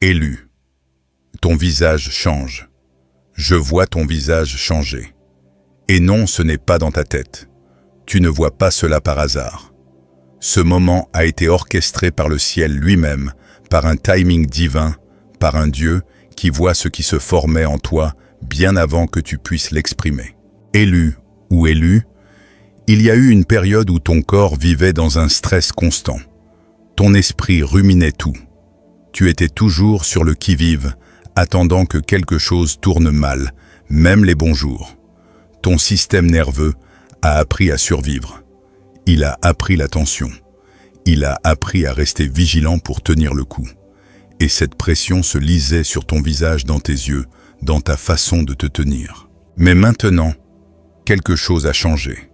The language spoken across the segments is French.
Élu, ton visage change. Je vois ton visage changer. Et non, ce n'est pas dans ta tête. Tu ne vois pas cela par hasard. Ce moment a été orchestré par le ciel lui-même, par un timing divin, par un Dieu qui voit ce qui se formait en toi bien avant que tu puisses l'exprimer. Élu ou élu, il y a eu une période où ton corps vivait dans un stress constant. Ton esprit ruminait tout. Tu étais toujours sur le qui-vive, attendant que quelque chose tourne mal, même les bons jours. Ton système nerveux a appris à survivre. Il a appris la tension. Il a appris à rester vigilant pour tenir le coup. Et cette pression se lisait sur ton visage, dans tes yeux, dans ta façon de te tenir. Mais maintenant, quelque chose a changé.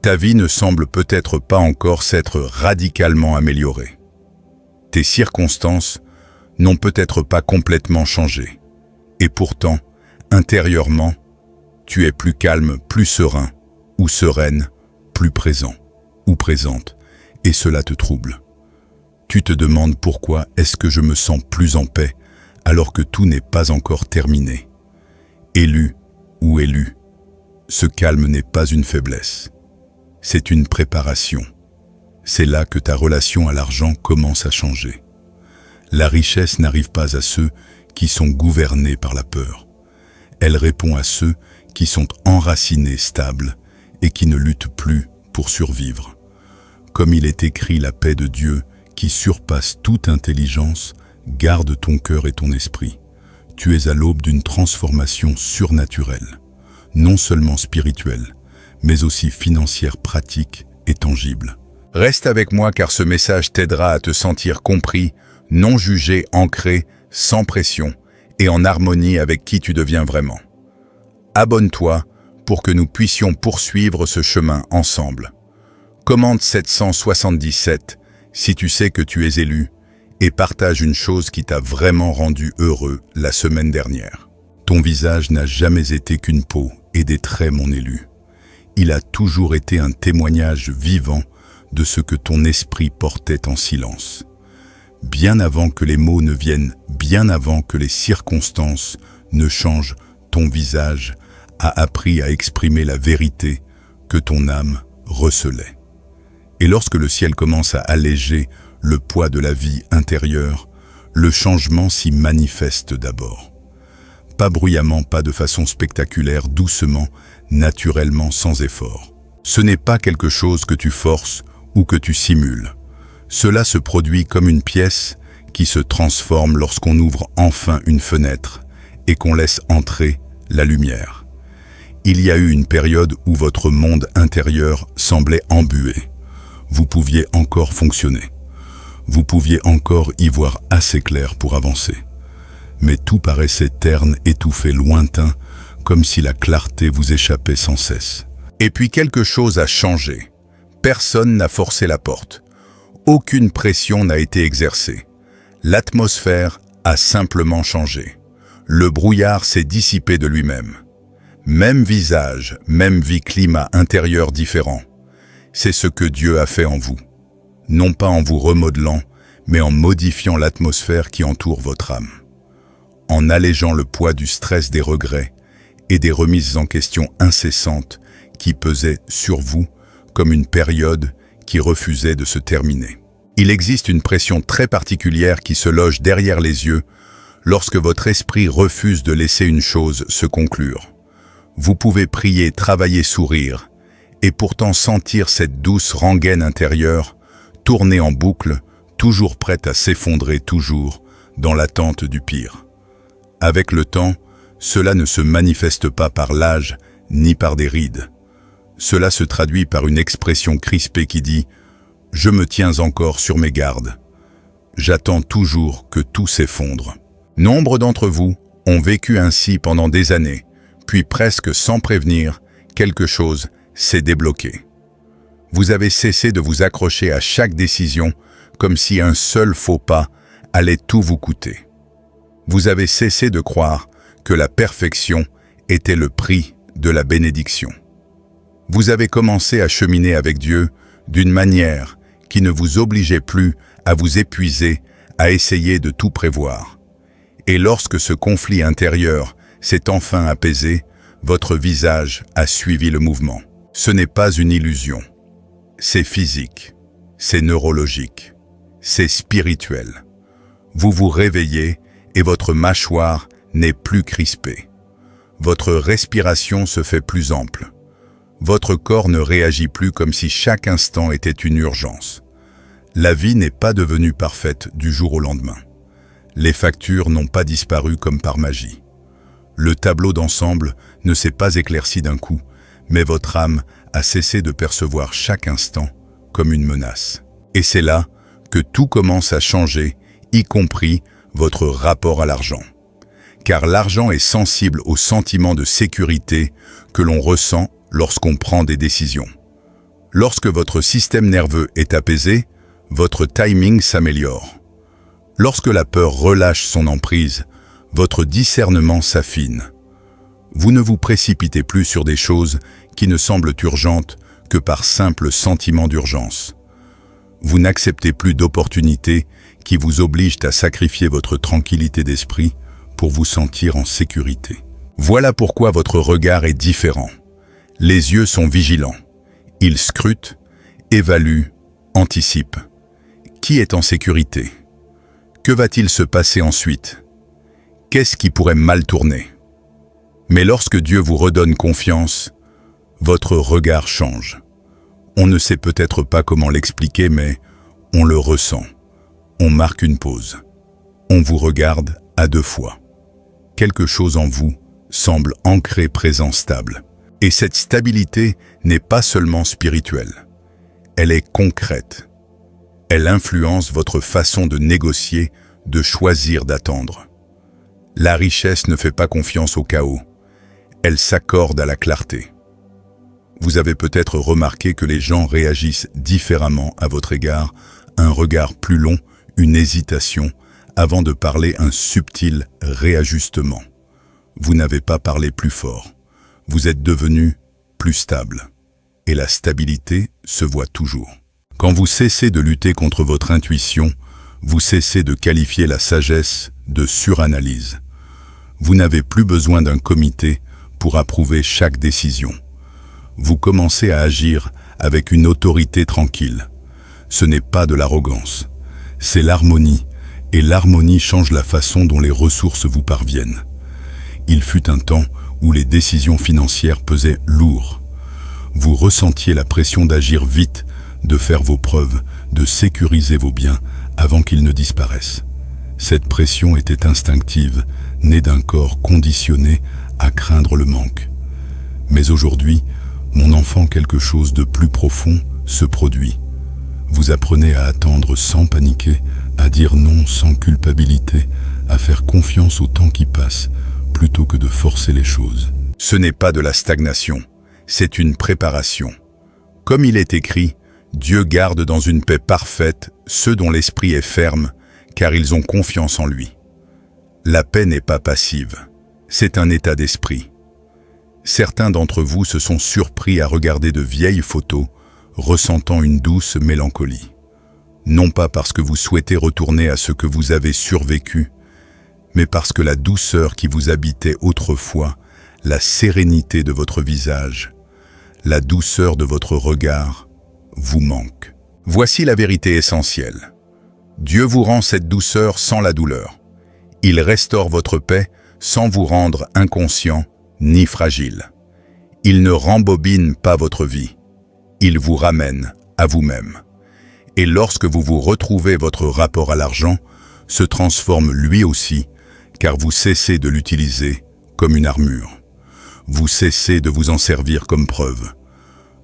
Ta vie ne semble peut-être pas encore s'être radicalement améliorée. Tes circonstances n'ont peut-être pas complètement changé. Et pourtant, intérieurement, tu es plus calme, plus serein, ou sereine, plus présent, ou présente, et cela te trouble. Tu te demandes pourquoi est-ce que je me sens plus en paix alors que tout n'est pas encore terminé. Élu ou élu, ce calme n'est pas une faiblesse. C'est une préparation. C'est là que ta relation à l'argent commence à changer. La richesse n'arrive pas à ceux qui sont gouvernés par la peur. Elle répond à ceux qui sont enracinés, stables et qui ne luttent plus pour survivre. Comme il est écrit, la paix de Dieu, qui surpasse toute intelligence, garde ton cœur et ton esprit. Tu es à l'aube d'une transformation surnaturelle, non seulement spirituelle, mais aussi financière, pratique et tangible. Reste avec moi car ce message t'aidera à te sentir compris, non jugé, ancré, sans pression et en harmonie avec qui tu deviens vraiment. Abonne-toi pour que nous puissions poursuivre ce chemin ensemble. Commente 777 si tu sais que tu es élu et partage une chose qui t'a vraiment rendu heureux la semaine dernière. Ton visage n'a jamais été qu'une peau et des traits, mon élu. Il a toujours été un témoignage vivant de ce que ton esprit portait en silence. Bien avant que les mots ne viennent, bien avant que les circonstances ne changent, ton visage a appris à exprimer la vérité que ton âme recelait. Et lorsque le ciel commence à alléger le poids de la vie intérieure, le changement s'y manifeste d'abord. Pas bruyamment, pas de façon spectaculaire, doucement, naturellement, sans effort. Ce n'est pas quelque chose que tu forces ou que tu simules. Cela se produit comme une pièce qui se transforme lorsqu'on ouvre enfin une fenêtre et qu'on laisse entrer la lumière. Il y a eu une période où votre monde intérieur semblait embué. Vous pouviez encore fonctionner. Vous pouviez encore y voir assez clair pour avancer. Mais tout paraissait terne, étouffé, lointain, comme si la clarté vous échappait sans cesse. Et puis quelque chose a changé. Personne n'a forcé la porte. Aucune pression n'a été exercée. L'atmosphère a simplement changé. Le brouillard s'est dissipé de lui-même. Même visage, même vie, climat intérieur différent. C'est ce que Dieu a fait en vous. Non pas en vous remodelant, mais en modifiant l'atmosphère qui entoure votre âme. En allégeant le poids du stress, des regrets et des remises en question incessantes qui pesaient sur vous comme une période qui refusait de se terminer. Il existe une pression très particulière qui se loge derrière les yeux lorsque votre esprit refuse de laisser une chose se conclure. Vous pouvez prier, travailler, sourire, et pourtant sentir cette douce rengaine intérieure tourner en boucle, toujours prête à s'effondrer, toujours dans l'attente du pire. Avec le temps, cela ne se manifeste pas par l'âge ni par des rides. Cela se traduit par une expression crispée qui dit « Je me tiens encore sur mes gardes. J'attends toujours que tout s'effondre. » Nombre d'entre vous ont vécu ainsi pendant des années, puis presque sans prévenir, quelque chose s'est débloqué. Vous avez cessé de vous accrocher à chaque décision comme si un seul faux pas allait tout vous coûter. Vous avez cessé de croire que la perfection était le prix de la bénédiction. Vous avez commencé à cheminer avec Dieu d'une manière qui ne vous obligeait plus à vous épuiser à essayer de tout prévoir. Et lorsque ce conflit intérieur s'est enfin apaisé, votre visage a suivi le mouvement. Ce n'est pas une illusion. C'est physique, c'est neurologique, c'est spirituel. Vous vous réveillez et votre mâchoire n'est plus crispée. Votre respiration se fait plus ample. Votre corps ne réagit plus comme si chaque instant était une urgence. La vie n'est pas devenue parfaite du jour au lendemain. Les factures n'ont pas disparu comme par magie. Le tableau d'ensemble ne s'est pas éclairci d'un coup, mais votre âme a cessé de percevoir chaque instant comme une menace. Et c'est là que tout commence à changer, y compris votre rapport à l'argent. Car l'argent est sensible au sentiment de sécurité que l'on ressent lorsqu'on prend des décisions. Lorsque votre système nerveux est apaisé, votre timing s'améliore. Lorsque la peur relâche son emprise, votre discernement s'affine. Vous ne vous précipitez plus sur des choses qui ne semblent urgentes que par simple sentiment d'urgence. Vous n'acceptez plus d'opportunités qui vous obligent à sacrifier votre tranquillité d'esprit pour vous sentir en sécurité. Voilà pourquoi votre regard est différent. Les yeux sont vigilants. Ils scrutent, évaluent, anticipent. Qui est en sécurité? Que va-t-il se passer ensuite? Qu'est-ce qui pourrait mal tourner? Mais lorsque Dieu vous redonne confiance, votre regard change. On ne sait peut-être pas comment l'expliquer, mais on le ressent. On marque une pause. On vous regarde à deux fois. Quelque chose en vous semble ancré, présent, stable. Et cette stabilité n'est pas seulement spirituelle. Elle est concrète. Elle influence votre façon de négocier, de choisir, d'attendre. La richesse ne fait pas confiance au chaos. Elle s'accorde à la clarté. Vous avez peut-être remarqué que les gens réagissent différemment à votre égard, un regard plus long, une hésitation, avant de parler un subtil réajustement. Vous n'avez pas parlé plus fort. Vous êtes devenu plus stable. Et la stabilité se voit toujours. Quand vous cessez de lutter contre votre intuition, vous cessez de qualifier la sagesse de suranalyse. Vous n'avez plus besoin d'un comité pour approuver chaque décision. Vous commencez à agir avec une autorité tranquille. Ce n'est pas de l'arrogance, c'est l'harmonie, et l'harmonie change la façon dont les ressources vous parviennent. Il fut un temps où les décisions financières pesaient lourd. Vous ressentiez la pression d'agir vite, de faire vos preuves, de sécuriser vos biens avant qu'ils ne disparaissent. Cette pression était instinctive, née d'un corps conditionné à craindre le manque. Mais aujourd'hui, mon enfant, quelque chose de plus profond se produit. Vous apprenez à attendre sans paniquer, à dire non sans culpabilité, à faire confiance au temps qui passe, plutôt que de forcer les choses. Ce n'est pas de la stagnation, c'est une préparation. Comme il est écrit, Dieu garde dans une paix parfaite ceux dont l'esprit est ferme, car ils ont confiance en lui. La paix n'est pas passive, c'est un état d'esprit. Certains d'entre vous se sont surpris à regarder de vieilles photos, ressentant une douce mélancolie. Non pas parce que vous souhaitez retourner à ce que vous avez survécu, mais parce que la douceur qui vous habitait autrefois, la sérénité de votre visage, la douceur de votre regard, vous manque. Voici la vérité essentielle. Dieu vous rend cette douceur sans la douleur. Il restaure votre paix sans vous rendre inconscient ni fragile. Il ne rembobine pas votre vie. Il vous ramène à vous-même. Et lorsque vous vous retrouvez, votre rapport à l'argent se transforme lui aussi, car vous cessez de l'utiliser comme une armure. Vous cessez de vous en servir comme preuve.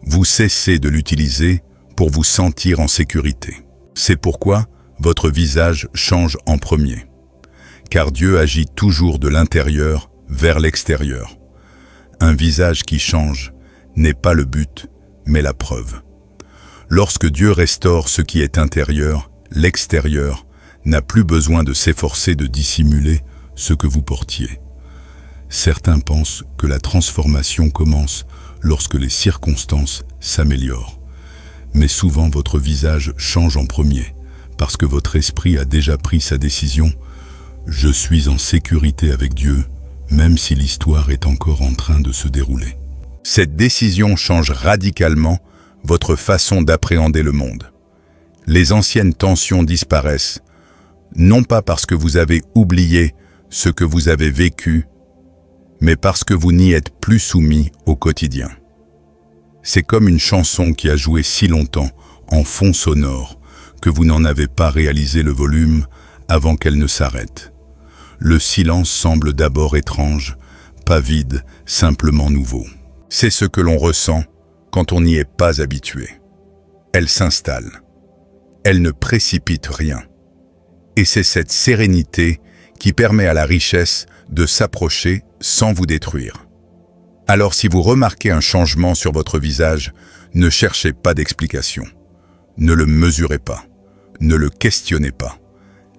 Vous cessez de l'utiliser pour vous sentir en sécurité. C'est pourquoi votre visage change en premier. Car Dieu agit toujours de l'intérieur vers l'extérieur. Un visage qui change n'est pas le but, mais la preuve. Lorsque Dieu restaure ce qui est intérieur, l'extérieur n'a plus besoin de s'efforcer de dissimuler ce que vous portiez. Certains pensent que la transformation commence lorsque les circonstances s'améliorent. Mais souvent votre visage change en premier, parce que votre esprit a déjà pris sa décision. Je suis en sécurité avec Dieu, même si l'histoire est encore en train de se dérouler. Cette décision change radicalement votre façon d'appréhender le monde. Les anciennes tensions disparaissent, non pas parce que vous avez oublié ce que vous avez vécu, mais parce que vous n'y êtes plus soumis au quotidien. C'est comme une chanson qui a joué si longtemps en fond sonore que vous n'en avez pas réalisé le volume avant qu'elle ne s'arrête. Le silence semble d'abord étrange, pas vide, simplement nouveau. C'est ce que l'on ressent quand on n'y est pas habitué. Elle s'installe. Elle ne précipite rien. Et c'est cette sérénité qui permet à la richesse de s'approcher sans vous détruire. Alors si vous remarquez un changement sur votre visage, ne cherchez pas d'explication. Ne le mesurez pas. Ne le questionnez pas.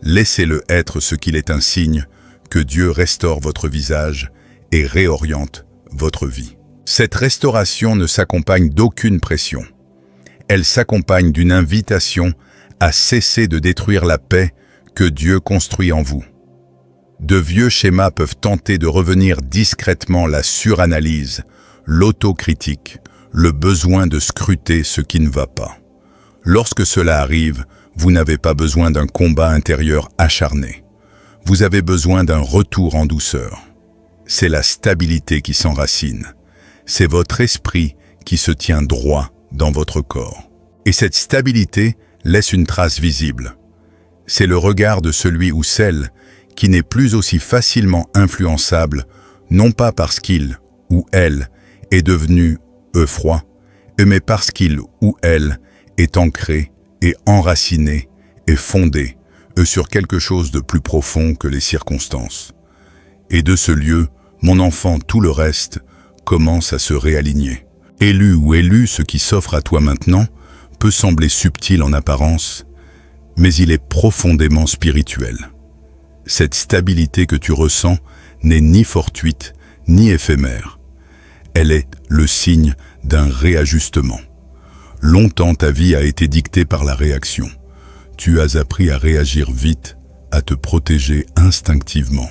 Laissez-le être ce qu'il est, un signe que Dieu restaure votre visage et réoriente votre vie. Cette restauration ne s'accompagne d'aucune pression. Elle s'accompagne d'une invitation à cesser de détruire la paix que Dieu construit en vous. De vieux schémas peuvent tenter de revenir discrètement: la suranalyse, l'autocritique, le besoin de scruter ce qui ne va pas. Lorsque cela arrive, vous n'avez pas besoin d'un combat intérieur acharné. Vous avez besoin d'un retour en douceur. C'est la stabilité qui s'enracine. C'est votre esprit qui se tient droit dans votre corps. Et cette stabilité laisse une trace visible. C'est le regard de celui ou celle qui n'est plus aussi facilement influençable, non pas parce qu'il ou elle est devenu froid, mais parce qu'il ou elle est ancré et enraciné et fondé sur quelque chose de plus profond que les circonstances. Et de ce lieu, mon enfant, tout le reste commence à se réaligner. Élu ou élue, ce qui s'offre à toi maintenant peut sembler subtil en apparence, mais il est profondément spirituel. Cette stabilité que tu ressens n'est ni fortuite ni éphémère. Elle est le signe d'un réajustement. Longtemps ta vie a été dictée par la réaction. Tu as appris à réagir vite, à te protéger instinctivement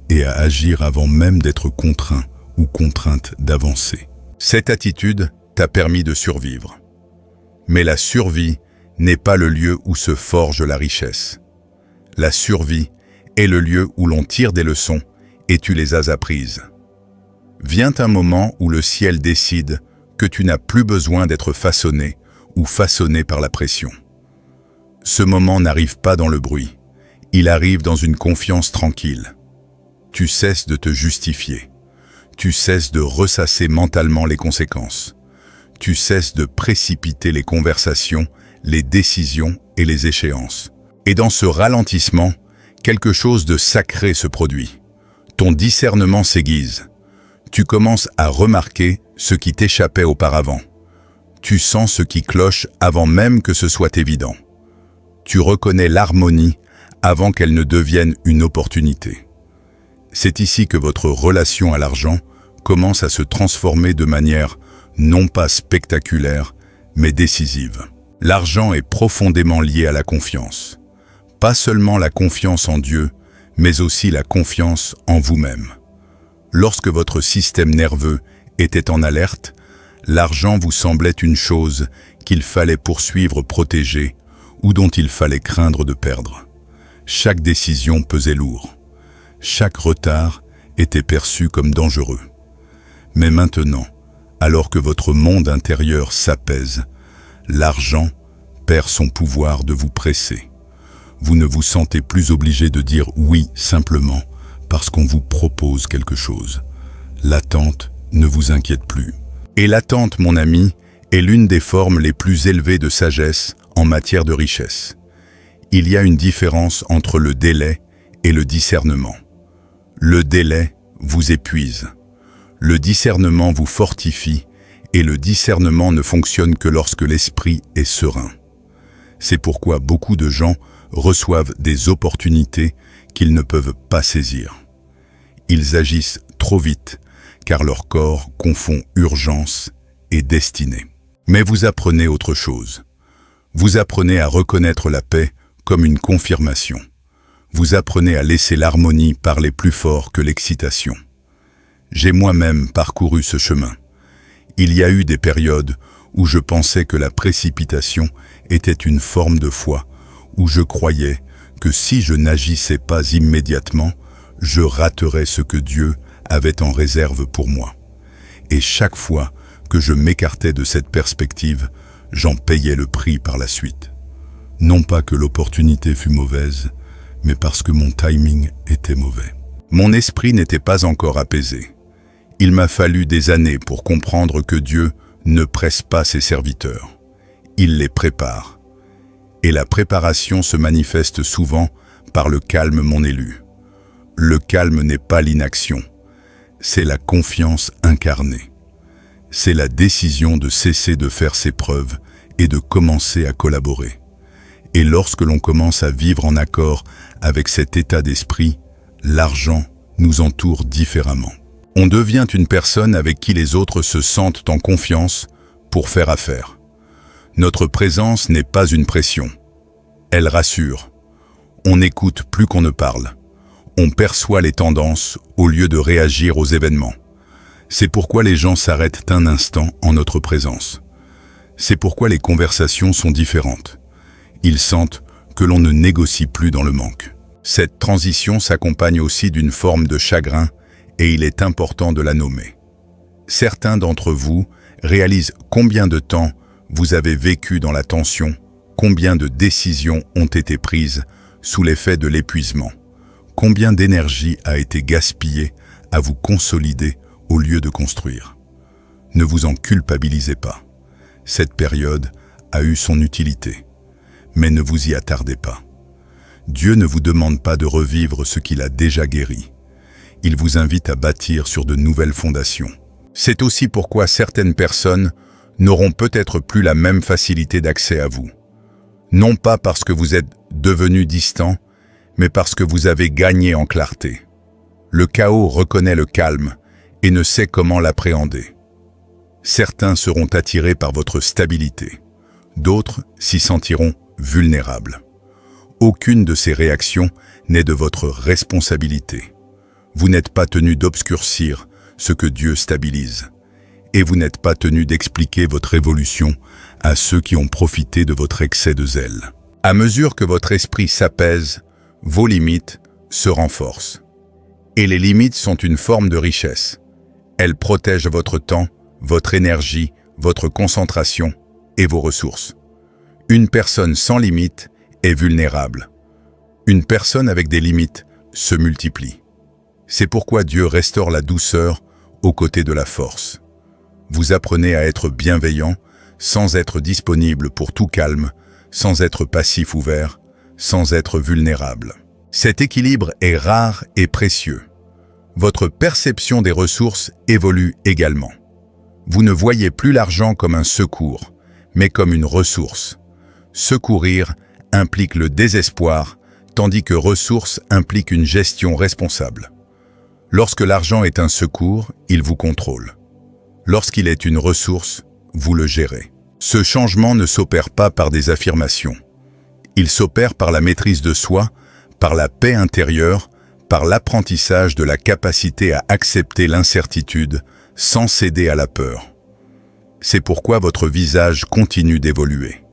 et à agir avant même d'être contraint ou contrainte d'avancer. Cette attitude t'a permis de survivre. Mais la survie n'est pas le lieu où se forge la richesse. La survie est le lieu où l'on tire des leçons et tu les as apprises. Vient un moment où le ciel décide que tu n'as plus besoin d'être façonné ou façonné par la pression. Ce moment n'arrive pas dans le bruit, il arrive dans une confiance tranquille. Tu cesses de te justifier, tu cesses de ressasser mentalement les conséquences, tu cesses de précipiter les conversations, les décisions et les échéances. Et dans ce ralentissement, quelque chose de sacré se produit. Ton discernement s'aiguise. Tu commences à remarquer ce qui t'échappait auparavant. Tu sens ce qui cloche avant même que ce soit évident. Tu reconnais l'harmonie avant qu'elle ne devienne une opportunité. C'est ici que votre relation à l'argent commence à se transformer de manière non pas spectaculaire, mais décisive. L'argent est profondément lié à la confiance. Pas seulement la confiance en Dieu, mais aussi la confiance en vous-même. Lorsque votre système nerveux était en alerte, l'argent vous semblait une chose qu'il fallait poursuivre, protéger, ou dont il fallait craindre de perdre. Chaque décision pesait lourd. Chaque retard était perçu comme dangereux. Mais maintenant, alors que votre monde intérieur s'apaise, l'argent perd son pouvoir de vous presser. Vous ne vous sentez plus obligé de dire oui simplement parce qu'on vous propose quelque chose. L'attente ne vous inquiète plus. Et l'attente, mon ami, est l'une des formes les plus élevées de sagesse en matière de richesse. Il y a une différence entre le délai et le discernement. Le délai vous épuise. Le discernement vous fortifie et le discernement ne fonctionne que lorsque l'esprit est serein. C'est pourquoi beaucoup de gens reçoivent des opportunités qu'ils ne peuvent pas saisir. Ils agissent trop vite car leur corps confond urgence et destinée. Mais vous apprenez autre chose. Vous apprenez à reconnaître la paix comme une confirmation. Vous apprenez à laisser l'harmonie parler plus fort que l'excitation. J'ai moi-même parcouru ce chemin. Il y a eu des périodes où je pensais que la précipitation était une forme de foi, où je croyais que si je n'agissais pas immédiatement, je raterais ce que Dieu avait en réserve pour moi. Et chaque fois que je m'écartais de cette perspective, j'en payais le prix par la suite. Non pas que l'opportunité fût mauvaise, mais parce que mon timing était mauvais. Mon esprit n'était pas encore apaisé. Il m'a fallu des années pour comprendre que Dieu ne presse pas ses serviteurs. Il les prépare. Et la préparation se manifeste souvent par le calme mon élu. Le calme n'est pas l'inaction, c'est la confiance incarnée. C'est la décision de cesser de faire ses preuves et de commencer à collaborer. Et lorsque l'on commence à vivre en accord avec cet état d'esprit, l'argent nous entoure différemment. On devient une personne avec qui les autres se sentent en confiance pour faire affaire. Notre présence n'est pas une pression. Elle rassure. On écoute plus qu'on ne parle. On perçoit les tendances au lieu de réagir aux événements. C'est pourquoi les gens s'arrêtent un instant en notre présence. C'est pourquoi les conversations sont différentes. Ils sentent que l'on ne négocie plus dans le manque. Cette transition s'accompagne aussi d'une forme de chagrin et il est important de la nommer. Certains d'entre vous réalisent combien de temps vous avez vécu dans la tension, combien de décisions ont été prises sous l'effet de l'épuisement, combien d'énergie a été gaspillée à vous consolider au lieu de construire. Ne vous en culpabilisez pas. Cette période a eu son utilité. Mais ne vous y attardez pas. Dieu ne vous demande pas de revivre ce qu'il a déjà guéri. Il vous invite à bâtir sur de nouvelles fondations. C'est aussi pourquoi certaines personnes n'auront peut-être plus la même facilité d'accès à vous. Non pas parce que vous êtes devenu distant, mais parce que vous avez gagné en clarté. Le chaos reconnaît le calme et ne sait comment l'appréhender. Certains seront attirés par votre stabilité. D'autres s'y sentiront vulnérables. Aucune de ces réactions n'est de votre responsabilité. Vous n'êtes pas tenu d'obscurcir ce que Dieu stabilise. Et vous n'êtes pas tenu d'expliquer votre évolution à ceux qui ont profité de votre excès de zèle. À mesure que votre esprit s'apaise, vos limites se renforcent. Et les limites sont une forme de richesse. Elles protègent votre temps, votre énergie, votre concentration et vos ressources. Une personne sans limite est vulnérable. Une personne avec des limites se multiplie. C'est pourquoi Dieu restaure la douceur aux côtés de la force. Vous apprenez à être bienveillant sans être disponible pour tout calme, sans être passif ouvert, sans être vulnérable. Cet équilibre est rare et précieux. Votre perception des ressources évolue également. Vous ne voyez plus l'argent comme un secours, mais comme une ressource. Secourir implique le désespoir, tandis que ressources implique une gestion responsable. Lorsque l'argent est un secours, il vous contrôle. Lorsqu'il est une ressource, vous le gérez. Ce changement ne s'opère pas par des affirmations. Il s'opère par la maîtrise de soi, par la paix intérieure, par l'apprentissage de la capacité à accepter l'incertitude sans céder à la peur. C'est pourquoi votre visage continue d'évoluer.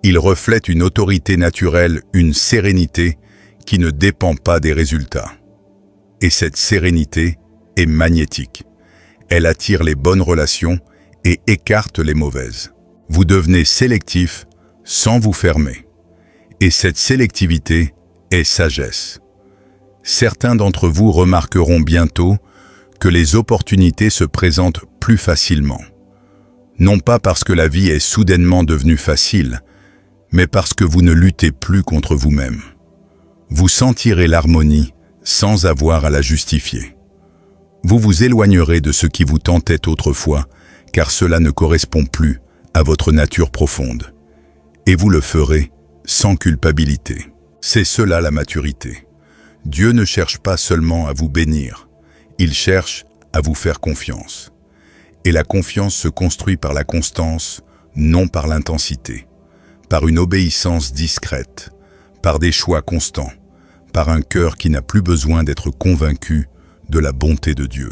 Il reflète une autorité naturelle, une sérénité qui ne dépend pas des résultats. Et cette sérénité est magnétique. Elle attire les bonnes relations et écarte les mauvaises. Vous devenez sélectif sans vous fermer. Et cette sélectivité est sagesse. Certains d'entre vous remarqueront bientôt que les opportunités se présentent plus facilement. Non pas parce que la vie est soudainement devenue facile, mais parce que vous ne luttez plus contre vous-même. Vous sentirez l'harmonie sans avoir à la justifier. Vous vous éloignerez de ce qui vous tentait autrefois, car cela ne correspond plus à votre nature profonde. Et vous le ferez sans culpabilité. C'est cela la maturité. Dieu ne cherche pas seulement à vous bénir, il cherche à vous faire confiance. Et la confiance se construit par la constance, non par l'intensité, par une obéissance discrète, par des choix constants, par un cœur qui n'a plus besoin d'être convaincu de la bonté de Dieu.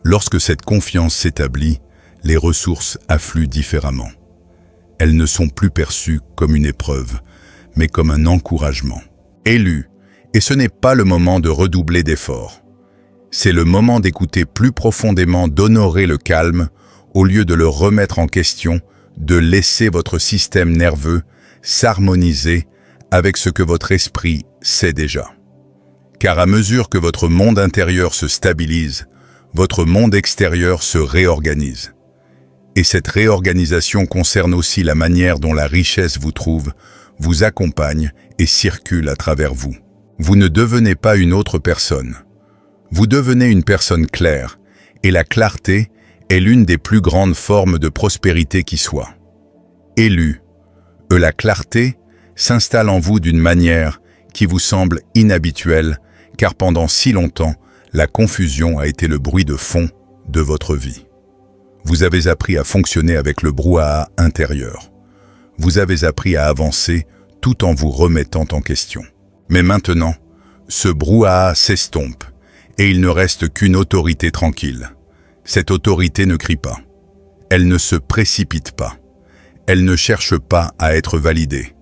Lorsque cette confiance s'établit, les ressources affluent différemment. Elles ne sont plus perçues comme une épreuve, mais comme un encouragement. Élu, et ce n'est pas le moment de redoubler d'efforts. C'est le moment d'écouter plus profondément, d'honorer le calme, au lieu de le remettre en question, de laisser votre système nerveux s'harmoniser avec ce que votre esprit sait déjà. Car à mesure que votre monde intérieur se stabilise, votre monde extérieur se réorganise. Et cette réorganisation concerne aussi la manière dont la richesse vous trouve, vous accompagne et circule à travers vous. Vous ne devenez pas une autre personne. Vous devenez une personne claire, et la clarté est l'une des plus grandes formes de prospérité qui soit. Élu, la clarté s'installe en vous d'une manière qui vous semble inhabituelle, car pendant si longtemps, la confusion a été le bruit de fond de votre vie. Vous avez appris à fonctionner avec le brouhaha intérieur. Vous avez appris à avancer tout en vous remettant en question. Mais maintenant, ce brouhaha s'estompe et il ne reste qu'une autorité tranquille. Cette autorité ne crie pas. Elle ne se précipite pas. Elle ne cherche pas à être validée.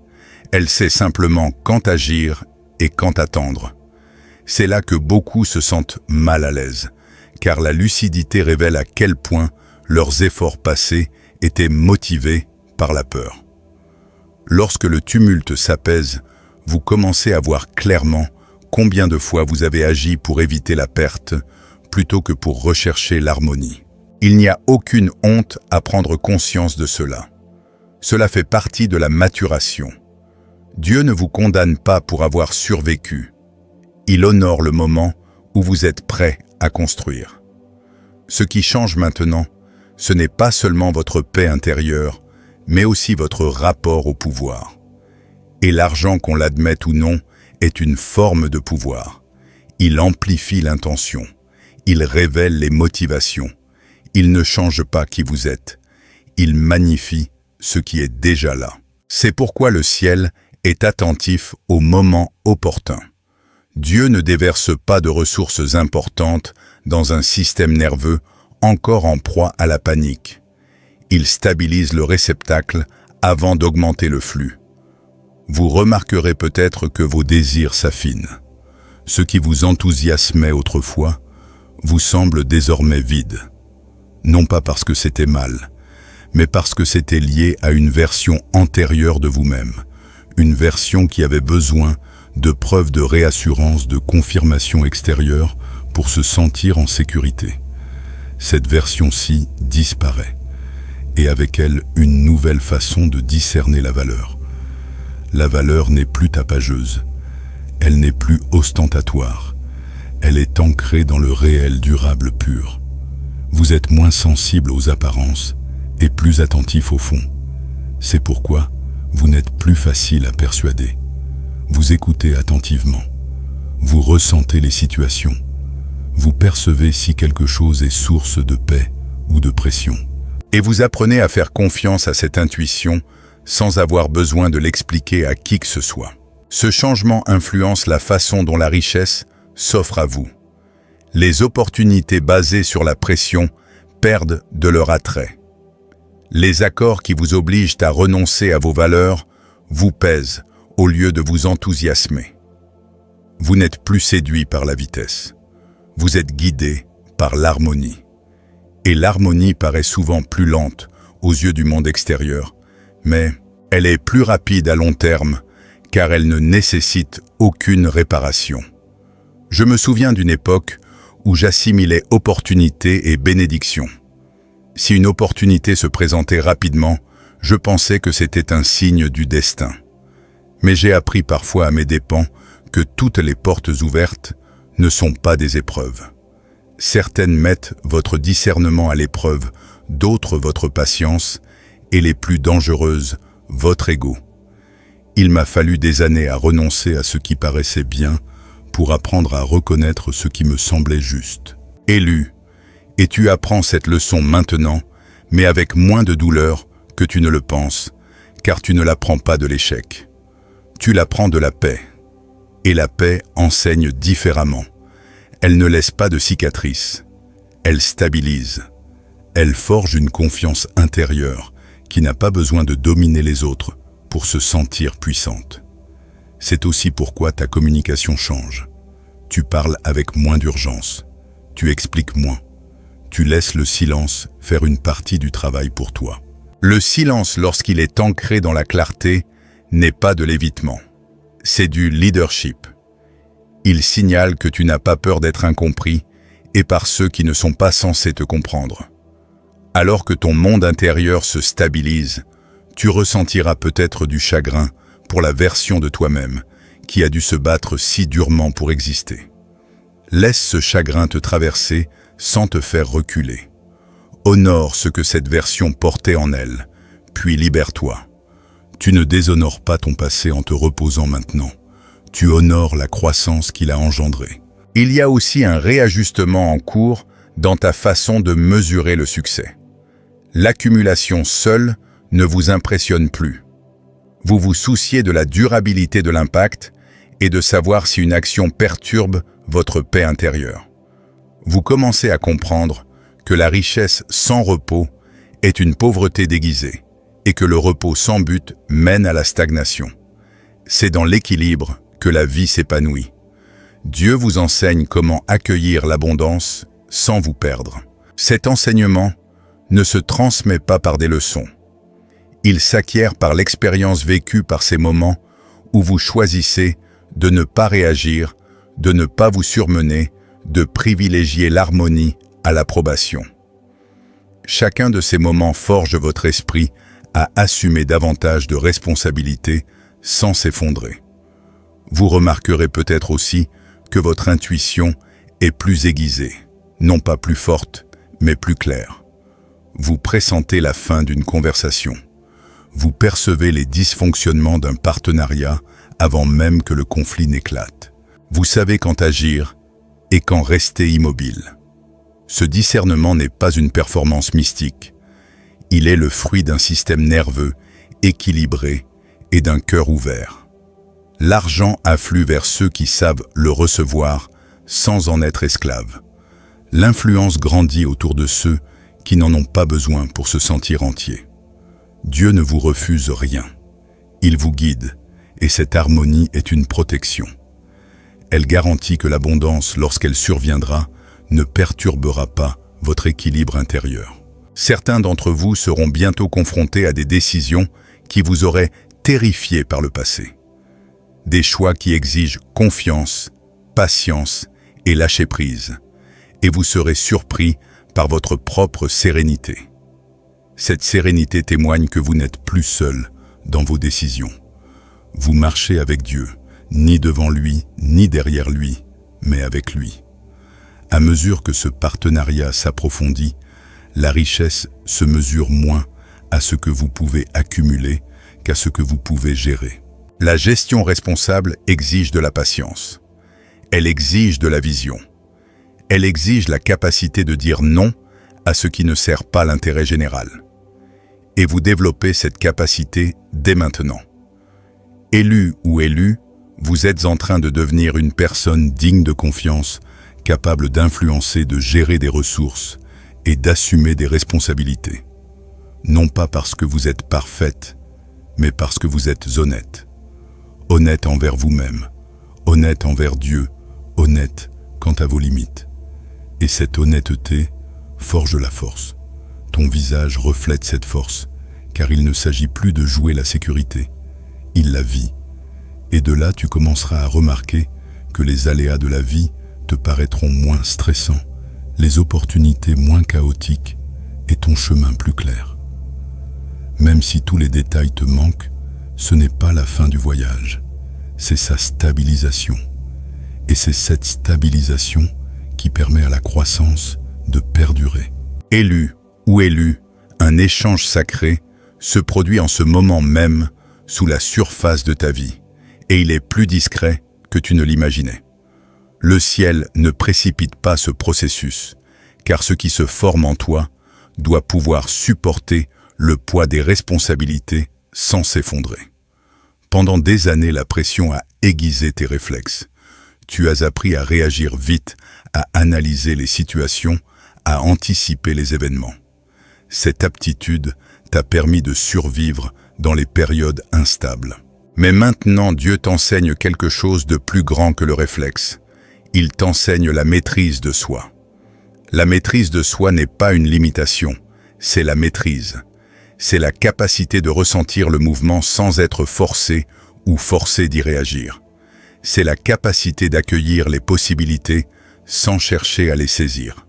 Elle sait simplement quand agir et quand attendre. C'est là que beaucoup se sentent mal à l'aise, car la lucidité révèle à quel point leurs efforts passés étaient motivés par la peur. Lorsque le tumulte s'apaise, vous commencez à voir clairement combien de fois vous avez agi pour éviter la perte, plutôt que pour rechercher l'harmonie. Il n'y a aucune honte à prendre conscience de cela. Cela fait partie de la maturation. Dieu ne vous condamne pas pour avoir survécu. Il honore le moment où vous êtes prêt à construire. Ce qui change maintenant, ce n'est pas seulement votre paix intérieure, mais aussi votre rapport au pouvoir. Et l'argent, qu'on l'admette ou non, est une forme de pouvoir. Il amplifie l'intention. Il révèle les motivations. Il ne change pas qui vous êtes. Il magnifie ce qui est déjà là. C'est pourquoi le ciel est attentif au moment opportun. Dieu ne déverse pas de ressources importantes dans un système nerveux encore en proie à la panique. Il stabilise le réceptacle avant d'augmenter le flux. Vous remarquerez peut-être que vos désirs s'affinent. Ce qui vous enthousiasmait autrefois vous semble désormais vide. Non pas parce que c'était mal, mais parce que c'était lié à une version antérieure de vous-même, une version qui avait besoin de preuves de réassurance, de confirmation extérieure pour se sentir en sécurité. Cette version-ci disparaît, et avec elle une nouvelle façon de discerner la valeur. La valeur n'est plus tapageuse, elle n'est plus ostentatoire, elle est ancrée dans le réel durable pur. Vous êtes moins sensible aux apparences et plus attentif au fond. C'est pourquoi vous n'êtes plus facile à persuader. Vous écoutez attentivement. Vous ressentez les situations. Vous percevez si quelque chose est source de paix ou de pression. Et vous apprenez à faire confiance à cette intuition sans avoir besoin de l'expliquer à qui que ce soit. Ce changement influence la façon dont la richesse s'offre à vous. Les opportunités basées sur la pression perdent de leur attrait. Les accords qui vous obligent à renoncer à vos valeurs vous pèsent au lieu de vous enthousiasmer. Vous n'êtes plus séduit par la vitesse. Vous êtes guidé par l'harmonie. Et l'harmonie paraît souvent plus lente aux yeux du monde extérieur, mais elle est plus rapide à long terme car elle ne nécessite aucune réparation. Je me souviens d'une époque où j'assimilais opportunité et bénédiction. Si une opportunité se présentait rapidement, je pensais que c'était un signe du destin. Mais j'ai appris parfois à mes dépens que toutes les portes ouvertes ne sont pas des épreuves. Certaines mettent votre discernement à l'épreuve, d'autres votre patience, et les plus dangereuses, votre ego. Il m'a fallu des années à renoncer à ce qui paraissait bien pour apprendre à reconnaître ce qui me semblait juste. Élu, et tu apprends cette leçon maintenant, mais avec moins de douleur que tu ne le penses, car tu ne l'apprends pas de l'échec. Tu la prends de la paix. Et la paix enseigne différemment. Elle ne laisse pas de cicatrices. Elle stabilise. Elle forge une confiance intérieure qui n'a pas besoin de dominer les autres pour se sentir puissante. C'est aussi pourquoi ta communication change. Tu parles avec moins d'urgence. Tu expliques moins. Tu laisses le silence faire une partie du travail pour toi. Le silence, lorsqu'il est ancré dans la clarté, n'est pas de l'évitement. C'est du leadership. Il signale que tu n'as pas peur d'être incompris et par ceux qui ne sont pas censés te comprendre. Alors que ton monde intérieur se stabilise, tu ressentiras peut-être du chagrin pour la version de toi-même qui a dû se battre si durement pour exister. Laisse ce chagrin te traverser sans te faire reculer. Honore ce que cette version portait en elle, puis libère-toi. Tu ne déshonores pas ton passé en te reposant maintenant. Tu honores la croissance qu'il a engendrée. Il y a aussi un réajustement en cours dans ta façon de mesurer le succès. L'accumulation seule ne vous impressionne plus. Vous vous souciez de la durabilité de l'impact et de savoir si une action perturbe votre paix intérieure. Vous commencez à comprendre que la richesse sans repos est une pauvreté déguisée et que le repos sans but mène à la stagnation. C'est dans l'équilibre que la vie s'épanouit. Dieu vous enseigne comment accueillir l'abondance sans vous perdre. Cet enseignement ne se transmet pas par des leçons. Il s'acquiert par l'expérience vécue par ces moments où vous choisissez de ne pas réagir, de ne pas vous surmener, de privilégier l'harmonie à l'approbation. Chacun de ces moments forge votre esprit à assumer davantage de responsabilités sans s'effondrer. Vous remarquerez peut-être aussi que votre intuition est plus aiguisée, non pas plus forte, mais plus claire. Vous pressentez la fin d'une conversation. Vous percevez les dysfonctionnements d'un partenariat avant même que le conflit n'éclate. Vous savez quand agir et quand rester immobile. Ce discernement n'est pas une performance mystique. Il est le fruit d'un système nerveux, équilibré et d'un cœur ouvert. L'argent afflue vers ceux qui savent le recevoir sans en être esclaves. L'influence grandit autour de ceux qui n'en ont pas besoin pour se sentir entiers. Dieu ne vous refuse rien. Il vous guide, et cette harmonie est une protection. Elle garantit que l'abondance, lorsqu'elle surviendra, ne perturbera pas votre équilibre intérieur. Certains d'entre vous seront bientôt confrontés à des décisions qui vous auraient terrifié par le passé. Des choix qui exigent confiance, patience et lâcher-prise, et vous serez surpris par votre propre sérénité. Cette sérénité témoigne que vous n'êtes plus seul dans vos décisions. Vous marchez avec Dieu, ni devant lui, ni derrière lui, mais avec lui. À mesure que ce partenariat s'approfondit, la richesse se mesure moins à ce que vous pouvez accumuler qu'à ce que vous pouvez gérer. La gestion responsable exige de la patience. Elle exige de la vision. Elle exige la capacité de dire non à ce qui ne sert pas l'intérêt général. Et vous développez cette capacité dès maintenant. Élu ou élue, vous êtes en train de devenir une personne digne de confiance, capable d'influencer, de gérer des ressources et d'assumer des responsabilités. Non pas parce que vous êtes parfaite, mais parce que vous êtes honnête. Honnête envers vous-même, honnête envers Dieu, honnête quant à vos limites. Et cette honnêteté forge la force. Ton visage reflète cette force, car il ne s'agit plus de jouer la sécurité. Il la vit. Et de là, tu commenceras à remarquer que les aléas de la vie te paraîtront moins stressants, les opportunités moins chaotiques et ton chemin plus clair. Même si tous les détails te manquent, ce n'est pas la fin du voyage, c'est sa stabilisation. Et c'est cette stabilisation qui permet à la croissance de perdurer. Élu ou élue, un échange sacré se produit en ce moment même sous la surface de ta vie, et il est plus discret que tu ne l'imaginais. Le ciel ne précipite pas ce processus, car ce qui se forme en toi doit pouvoir supporter le poids des responsabilités sans s'effondrer. Pendant des années, la pression a aiguisé tes réflexes. Tu as appris à réagir vite, à analyser les situations, à anticiper les événements. Cette aptitude t'a permis de survivre dans les périodes instables. Mais maintenant, Dieu t'enseigne quelque chose de plus grand que le réflexe. Il t'enseigne la maîtrise de soi. La maîtrise de soi n'est pas une limitation, c'est la maîtrise. C'est la capacité de ressentir le mouvement sans être forcé ou forcé d'y réagir. C'est la capacité d'accueillir les possibilités sans chercher à les saisir.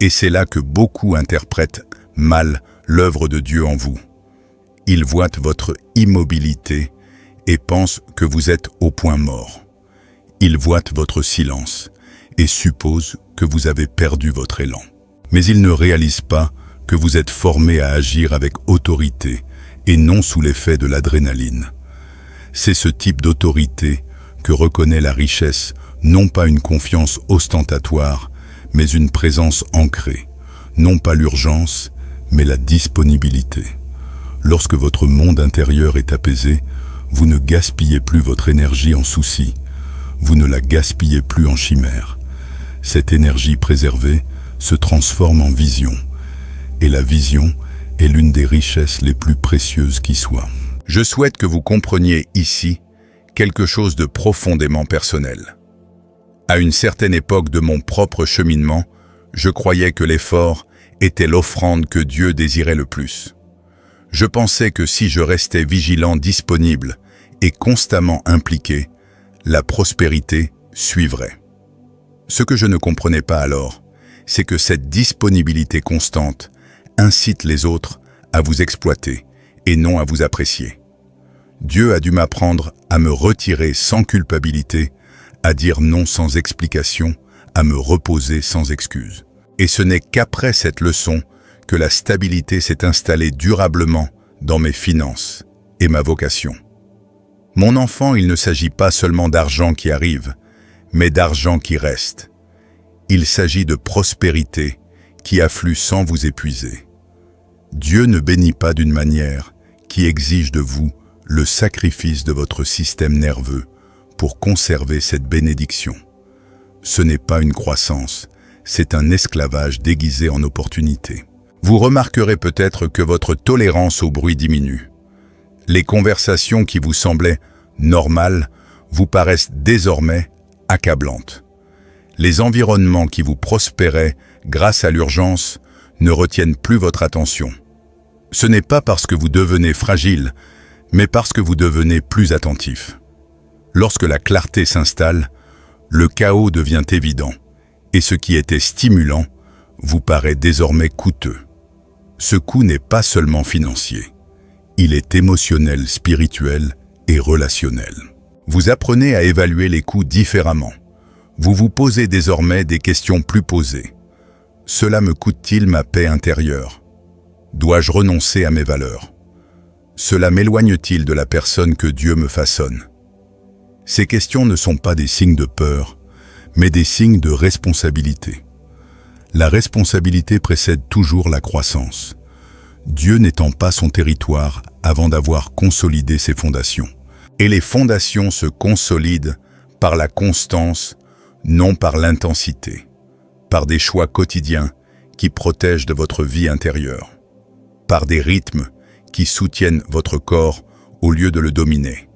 Et c'est là que beaucoup interprètent mal l'œuvre de Dieu en vous. Ils voient votre immobilité et pensent que vous êtes au point mort. Ils voient votre silence et supposent que vous avez perdu votre élan. Mais ils ne réalisent pas que vous êtes formé à agir avec autorité et non sous l'effet de l'adrénaline. C'est ce type d'autorité que reconnaît la richesse, non pas une confiance ostentatoire, mais une présence ancrée, non pas l'urgence, mais la disponibilité. Lorsque votre monde intérieur est apaisé, vous ne gaspillez plus votre énergie en soucis, vous ne la gaspillez plus en chimères. Cette énergie préservée se transforme en vision. Et la vision est l'une des richesses les plus précieuses qui soient. Je souhaite que vous compreniez ici quelque chose de profondément personnel. À une certaine époque de mon propre cheminement, je croyais que l'effort était l'offrande que Dieu désirait le plus. Je pensais que si je restais vigilant, disponible et constamment impliqué, la prospérité suivrait. Ce que je ne comprenais pas alors, c'est que cette disponibilité constante incite les autres à vous exploiter et non à vous apprécier. Dieu a dû m'apprendre à me retirer sans culpabilité, à dire non sans explication, à me reposer sans excuse. Et ce n'est qu'après cette leçon que la stabilité s'est installée durablement dans mes finances et ma vocation. Mon enfant, il ne s'agit pas seulement d'argent qui arrive, mais d'argent qui reste. Il s'agit de prospérité qui afflue sans vous épuiser. Dieu ne bénit pas d'une manière qui exige de vous le sacrifice de votre système nerveux pour conserver cette bénédiction. Ce n'est pas une croissance, c'est un esclavage déguisé en opportunité. Vous remarquerez peut-être que votre tolérance au bruit diminue. Les conversations qui vous semblaient normales vous paraissent désormais accablantes. Les environnements qui vous prospéraient grâce à l'urgence ne retiennent plus votre attention. Ce n'est pas parce que vous devenez fragile, mais parce que vous devenez plus attentif. Lorsque la clarté s'installe, le chaos devient évident, et ce qui était stimulant vous paraît désormais coûteux. Ce coût n'est pas seulement financier, il est émotionnel, spirituel et relationnel. Vous apprenez à évaluer les coûts différemment. Vous vous posez désormais des questions plus posées. Cela me coûte-t-il ma paix intérieure? Dois-je renoncer à mes valeurs? Cela m'éloigne-t-il de la personne que Dieu me façonne? Ces questions ne sont pas des signes de peur, mais des signes de responsabilité. La responsabilité précède toujours la croissance. Dieu n'étend pas son territoire avant d'avoir consolidé ses fondations. Et les fondations se consolident par la constance, non par l'intensité, par des choix quotidiens qui protègent de votre vie intérieure, par des rythmes qui soutiennent votre corps au lieu de le dominer,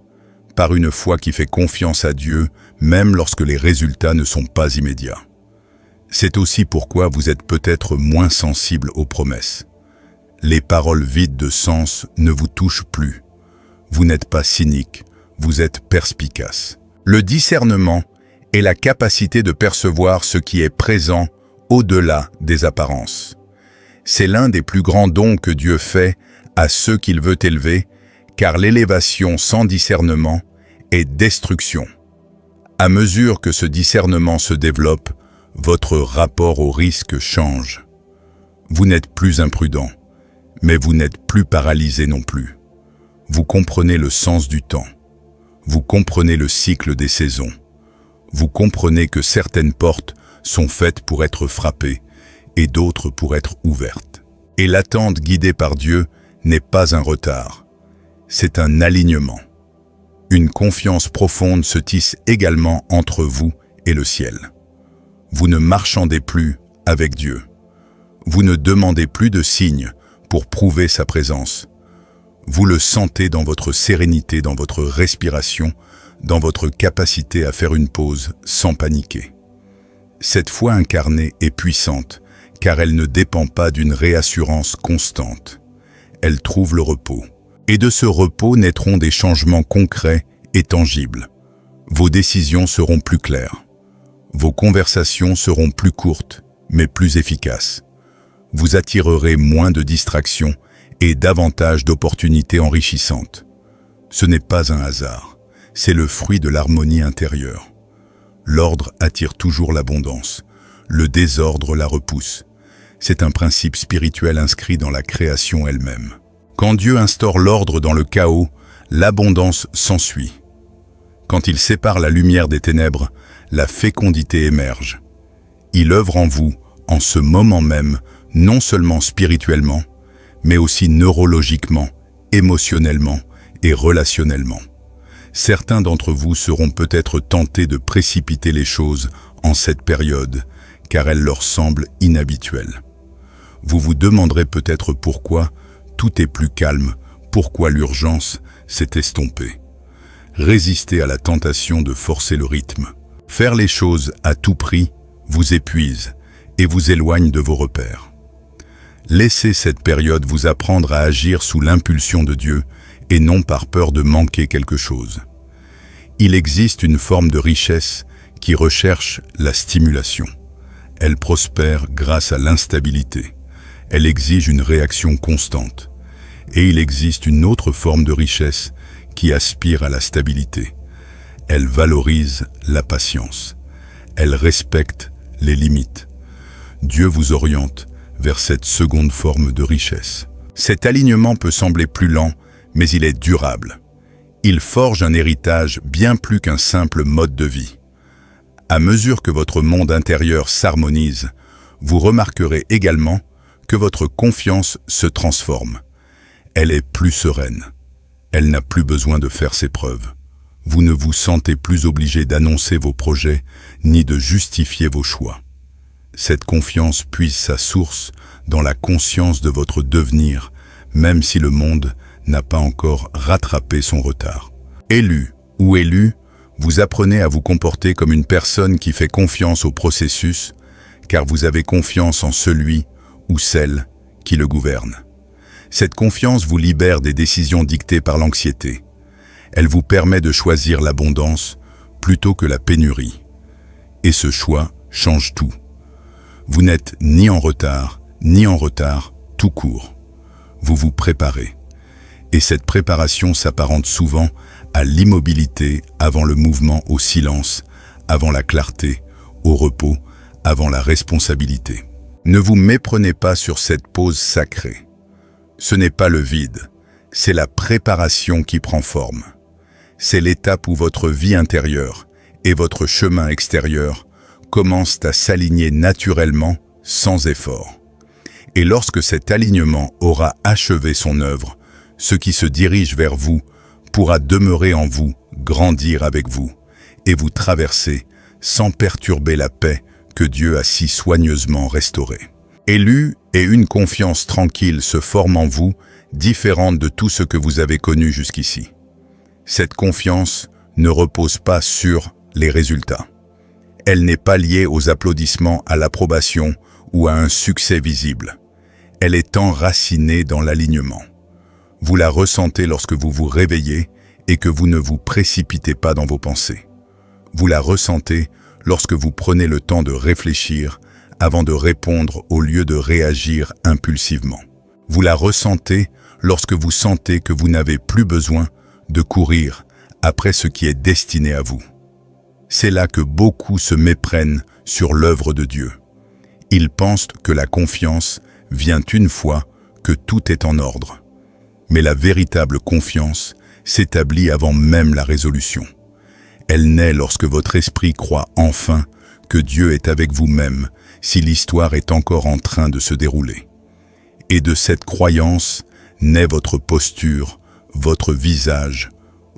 par une foi qui fait confiance à Dieu même lorsque les résultats ne sont pas immédiats. C'est aussi pourquoi vous êtes peut-être moins sensible aux promesses. Les paroles vides de sens ne vous touchent plus. Vous n'êtes pas cynique, vous êtes perspicace. Le discernement est la capacité de percevoir ce qui est présent au-delà des apparences. C'est l'un des plus grands dons que Dieu fait à ceux qu'il veut élever, car l'élévation sans discernement est destruction. À mesure que ce discernement se développe, votre rapport au risque change. Vous n'êtes plus imprudent, mais vous n'êtes plus paralysé non plus. Vous comprenez le sens du temps. Vous comprenez le cycle des saisons. Vous comprenez que certaines portes sont faites pour être frappées et d'autres pour être ouvertes. Et l'attente guidée par Dieu n'est pas un retard, c'est un alignement. Une confiance profonde se tisse également entre vous et le ciel. Vous ne marchandez plus avec Dieu. Vous ne demandez plus de signes pour prouver sa présence. Vous le sentez dans votre sérénité, dans votre respiration, dans votre capacité à faire une pause sans paniquer. Cette foi incarnée est puissante, car elle ne dépend pas d'une réassurance constante. Elle trouve le repos. Et de ce repos naîtront des changements concrets et tangibles. Vos décisions seront plus claires. Vos conversations seront plus courtes, mais plus efficaces. Vous attirerez moins de distractions et davantage d'opportunités enrichissantes. Ce n'est pas un hasard, c'est le fruit de l'harmonie intérieure. L'ordre attire toujours l'abondance, le désordre la repousse. C'est un principe spirituel inscrit dans la création elle-même. Quand Dieu instaure l'ordre dans le chaos, l'abondance s'ensuit. Quand il sépare la lumière des ténèbres, la fécondité émerge. Il œuvre en vous, en ce moment même, non seulement spirituellement, mais aussi neurologiquement, émotionnellement et relationnellement. Certains d'entre vous seront peut-être tentés de précipiter les choses en cette période, car elle leur semble inhabituelle. Vous vous demanderez peut-être pourquoi tout est plus calme, pourquoi l'urgence s'est estompée. Résistez à la tentation de forcer le rythme. Faire les choses à tout prix vous épuise et vous éloigne de vos repères. Laissez cette période vous apprendre à agir sous l'impulsion de Dieu et non par peur de manquer quelque chose. Il existe une forme de richesse qui recherche la stimulation. Elle prospère grâce à l'instabilité. Elle exige une réaction constante. Et il existe une autre forme de richesse qui aspire à la stabilité. Elle valorise la patience. Elle respecte les limites. Dieu vous oriente vers cette seconde forme de richesse. Cet alignement peut sembler plus lent, mais il est durable. Il forge un héritage bien plus qu'un simple mode de vie. À mesure que votre monde intérieur s'harmonise, vous remarquerez également que votre confiance se transforme. Elle est plus sereine. Elle n'a plus besoin de faire ses preuves. Vous ne vous sentez plus obligé d'annoncer vos projets, ni de justifier vos choix. Cette confiance puise sa source dans la conscience de votre devenir, même si le monde n'a pas encore rattrapé son retard. Élu ou élue, vous apprenez à vous comporter comme une personne qui fait confiance au processus, car vous avez confiance en celui ou celle qui le gouverne. Cette confiance vous libère des décisions dictées par l'anxiété. Elle vous permet de choisir l'abondance plutôt que la pénurie. Et ce choix change tout. Vous n'êtes ni en retard, tout court. Vous vous préparez. Et cette préparation s'apparente souvent à l'immobilité avant le mouvement, au silence, avant la clarté, au repos, avant la responsabilité. Ne vous méprenez pas sur cette pause sacrée. Ce n'est pas le vide, c'est la préparation qui prend forme. C'est l'étape où votre vie intérieure et votre chemin extérieur commencent à s'aligner naturellement, sans effort. Et lorsque cet alignement aura achevé son œuvre, ce qui se dirige vers vous pourra demeurer en vous, grandir avec vous, et vous traverser sans perturber la paix que Dieu a si soigneusement restaurée. Élu et une confiance tranquille se forment en vous, différente de tout ce que vous avez connu jusqu'ici. Cette confiance ne repose pas sur les résultats. Elle n'est pas liée aux applaudissements, à l'approbation ou à un succès visible. Elle est enracinée dans l'alignement. Vous la ressentez lorsque vous vous réveillez et que vous ne vous précipitez pas dans vos pensées. Vous la ressentez lorsque vous prenez le temps de réfléchir avant de répondre au lieu de réagir impulsivement. Vous la ressentez lorsque vous sentez que vous n'avez plus besoin de courir après ce qui est destiné à vous. C'est là que beaucoup se méprennent sur l'œuvre de Dieu. Ils pensent que la confiance vient une fois que tout est en ordre. Mais la véritable confiance s'établit avant même la résolution. Elle naît lorsque votre esprit croit enfin que Dieu est avec vous-même si l'histoire est encore en train de se dérouler. Et de cette croyance naît votre posture, votre visage,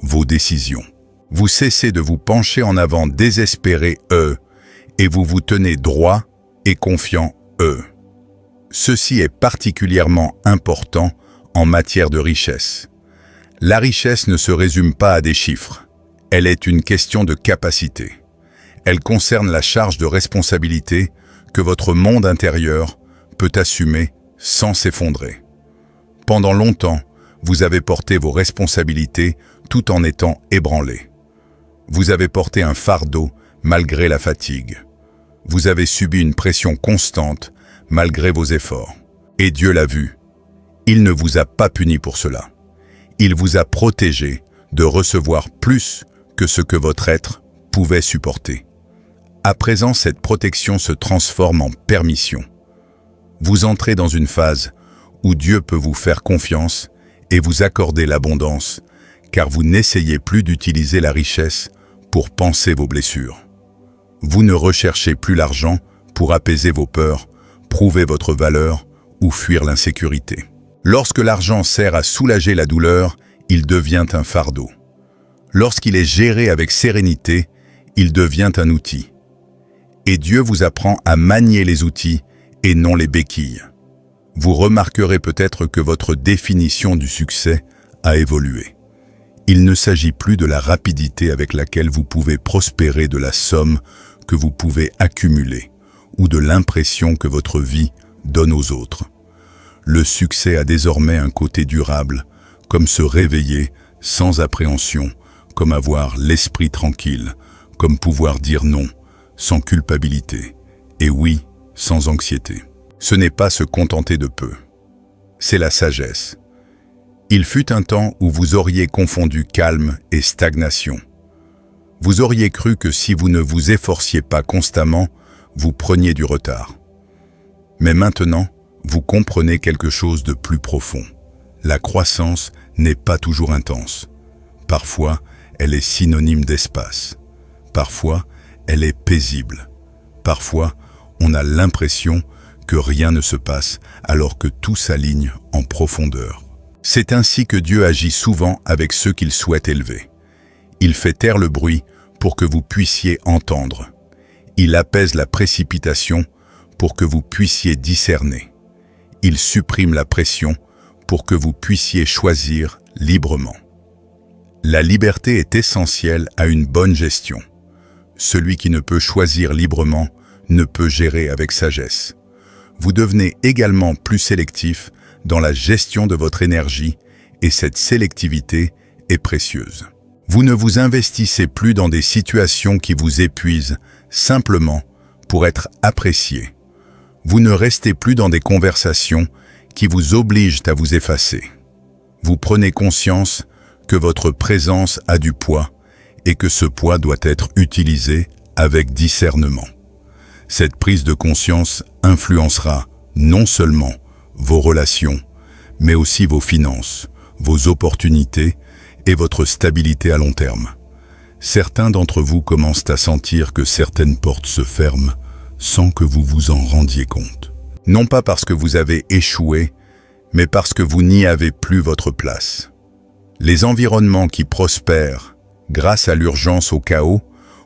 vos décisions. Vous cessez de vous pencher en avant désespéré, et vous vous tenez droit et confiant, Ceci est particulièrement important en matière de richesse. La richesse ne se résume pas à des chiffres. Elle est une question de capacité. Elle concerne la charge de responsabilité que votre monde intérieur peut assumer sans s'effondrer. Pendant longtemps, vous avez porté vos responsabilités tout en étant ébranlé. Vous avez porté un fardeau malgré la fatigue. Vous avez subi une pression constante malgré vos efforts. Et Dieu l'a vu. Il ne vous a pas puni pour cela. Il vous a protégé de recevoir plus que ce que votre être pouvait supporter. À présent, cette protection se transforme en permission. Vous entrez dans une phase où Dieu peut vous faire confiance et vous accorder l'abondance, car vous n'essayez plus d'utiliser la richesse pour panser vos blessures. Vous ne recherchez plus l'argent pour apaiser vos peurs, prouver votre valeur ou fuir l'insécurité. Lorsque l'argent sert à soulager la douleur, il devient un fardeau. Lorsqu'il est géré avec sérénité, il devient un outil. Et Dieu vous apprend à manier les outils et non les béquilles. Vous remarquerez peut-être que votre définition du succès a évolué. Il ne s'agit plus de la rapidité avec laquelle vous pouvez prospérer, de la somme que vous pouvez accumuler ou de l'impression que votre vie donne aux autres. Le succès a désormais un côté durable, comme se réveiller sans appréhension, comme avoir l'esprit tranquille, comme pouvoir dire non sans culpabilité et oui sans anxiété. Ce n'est pas se contenter de peu, c'est la sagesse. Il fut un temps où vous auriez confondu calme et stagnation. Vous auriez cru que si vous ne vous efforciez pas constamment, vous preniez du retard. Mais maintenant, vous comprenez quelque chose de plus profond. La croissance n'est pas toujours intense. Parfois, elle est synonyme d'espace. Parfois, elle est paisible. Parfois, on a l'impression que rien ne se passe alors que tout s'aligne en profondeur. C'est ainsi que Dieu agit souvent avec ceux qu'il souhaite élever. Il fait taire le bruit pour que vous puissiez entendre. Il apaise la précipitation pour que vous puissiez discerner. Il supprime la pression pour que vous puissiez choisir librement. La liberté est essentielle à une bonne gestion. Celui qui ne peut choisir librement ne peut gérer avec sagesse. Vous devenez également plus sélectif dans la gestion de votre énergie et cette sélectivité est précieuse. Vous ne vous investissez plus dans des situations qui vous épuisent simplement pour être apprécié. Vous ne restez plus dans des conversations qui vous obligent à vous effacer. Vous prenez conscience que votre présence a du poids et que ce poids doit être utilisé avec discernement. Cette prise de conscience influencera non seulement vos relations, mais aussi vos finances, vos opportunités et votre stabilité à long terme. Certains d'entre vous commencent à sentir que certaines portes se ferment sans que vous vous en rendiez compte. Non pas parce que vous avez échoué, mais parce que vous n'y avez plus votre place. Les environnements qui prospèrent grâce à l'urgence au chaos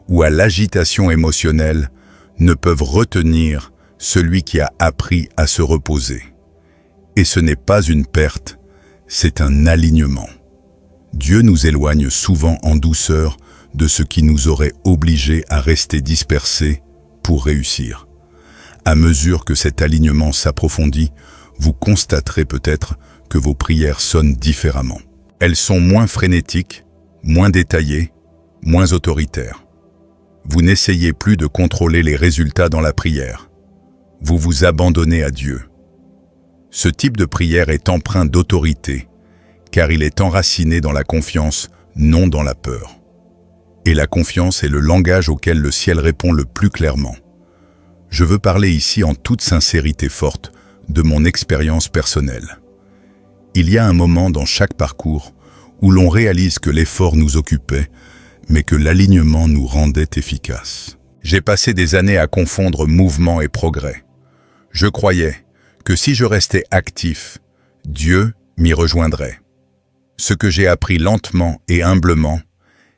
ou à l'agitation émotionnelle ne peuvent retenir celui qui a appris à se reposer. Et ce n'est pas une perte, c'est un alignement. Dieu nous éloigne souvent en douceur de ce qui nous aurait obligés à rester dispersés pour réussir. À mesure que cet alignement s'approfondit, vous constaterez peut-être que vos prières sonnent différemment. Elles sont moins frénétiques, moins détaillées, moins autoritaires. Vous n'essayez plus de contrôler les résultats dans la prière. Vous vous abandonnez à Dieu. Ce type de prière est empreint d'autorité, car il est enraciné dans la confiance, non dans la peur. Et la confiance est le langage auquel le ciel répond le plus clairement. Je veux parler ici en toute sincérité forte de mon expérience personnelle. Il y a un moment dans chaque parcours où l'on réalise que l'effort nous occupait, mais que l'alignement nous rendait efficaces. J'ai passé des années à confondre mouvement et progrès. Je croyais que si je restais actif, Dieu m'y rejoindrait. Ce que j'ai appris lentement et humblement,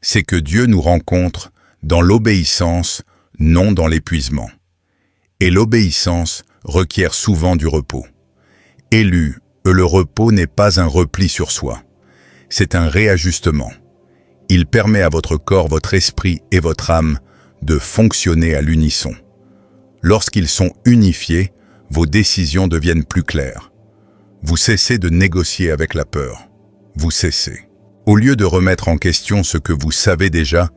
c'est que Dieu nous rencontre dans l'obéissance, non dans l'épuisement. Et l'obéissance requiert souvent du repos. Élu, le repos n'est pas un repli sur soi. C'est un réajustement. Il permet à votre corps, votre esprit et votre âme de fonctionner à l'unisson. Lorsqu'ils sont unifiés, vos décisions deviennent plus claires. Vous cessez de négocier avec la peur. Vous cessez. Au lieu de remettre en question ce que vous savez déjà,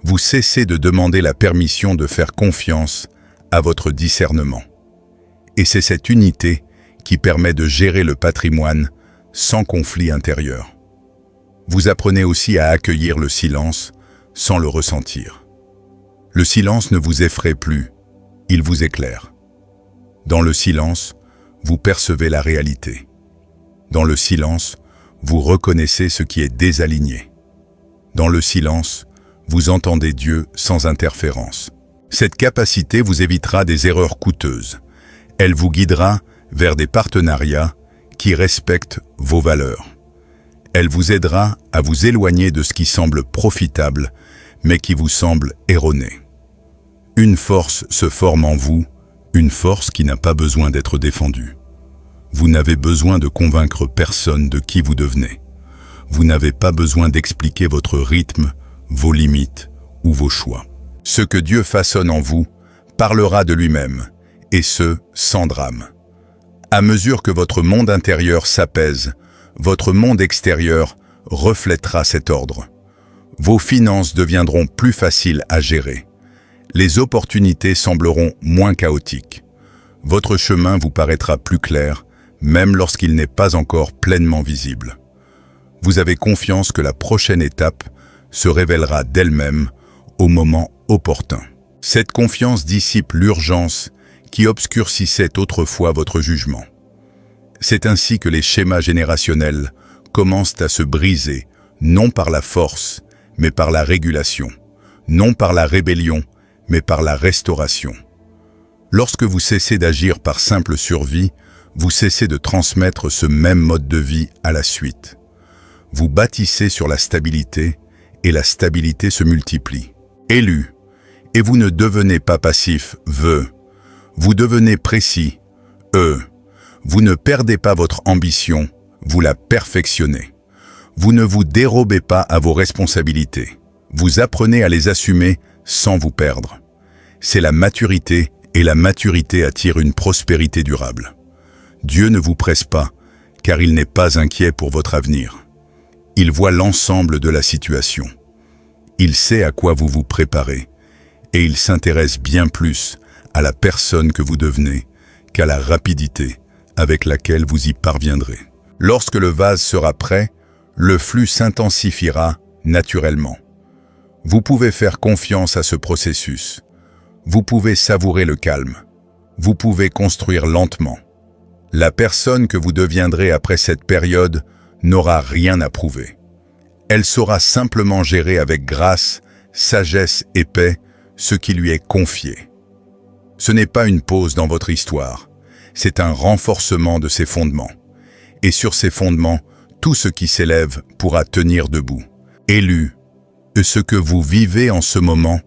vous cessez de demander la permission de faire confiance à votre discernement. Et c'est cette unité qui permet de gérer le patrimoine sans conflit intérieur. Vous apprenez aussi à accueillir le silence sans le ressentir. Le silence ne vous effraie plus, il vous éclaire. Dans le silence, vous percevez la réalité. Dans le silence, vous reconnaissez ce qui est désaligné. Dans le silence, vous entendez Dieu sans interférence. Cette capacité vous évitera des erreurs coûteuses. Elle vous guidera vers des partenariats qui respectent vos valeurs. Elle vous aidera à vous éloigner de ce qui semble profitable, mais qui vous semble erroné. Une force se forme en vous, une force qui n'a pas besoin d'être défendue. Vous n'avez besoin de convaincre personne de qui vous devenez. Vous n'avez pas besoin d'expliquer votre rythme, vos limites ou vos choix. Ce que Dieu façonne en vous parlera de lui-même, et ce, sans drame. À mesure que votre monde intérieur s'apaise, votre monde extérieur reflètera cet ordre. Vos finances deviendront plus faciles à gérer. Les opportunités sembleront moins chaotiques. Votre chemin vous paraîtra plus clair, même lorsqu'il n'est pas encore pleinement visible. Vous avez confiance que la prochaine étape se révélera d'elle-même au moment opportun. Cette confiance dissipe l'urgence qui obscurcissait autrefois votre jugement. C'est ainsi que les schémas générationnels commencent à se briser, non par la force, mais par la régulation, non par la rébellion, mais par la restauration. Lorsque vous cessez d'agir par simple survie, vous cessez de transmettre ce même mode de vie à la suite. Vous bâtissez sur la stabilité, et la stabilité se multiplie. Élu, et vous ne devenez pas passif, vous devenez précis, vous ne perdez pas votre ambition, vous la perfectionnez. Vous ne vous dérobez pas à vos responsabilités. Vous apprenez à les assumer sans vous perdre. C'est la maturité, et la maturité attire une prospérité durable. Dieu ne vous presse pas, car il n'est pas inquiet pour votre avenir. Il voit l'ensemble de la situation. Il sait à quoi vous vous préparez, et il s'intéresse bien plus à la personne que vous devenez qu'à la rapidité avec laquelle vous y parviendrez. Lorsque le vase sera prêt, le flux s'intensifiera naturellement. Vous pouvez faire confiance à ce processus. Vous pouvez savourer le calme. Vous pouvez construire lentement. La personne que vous deviendrez après cette période n'aura rien à prouver. Elle saura simplement gérer avec grâce, sagesse et paix ce qui lui est confié. Ce n'est pas une pause dans votre histoire, c'est un renforcement de ses fondements. Et sur ces fondements, tout ce qui s'élève pourra tenir debout. Élu, ce que vous vivez en ce moment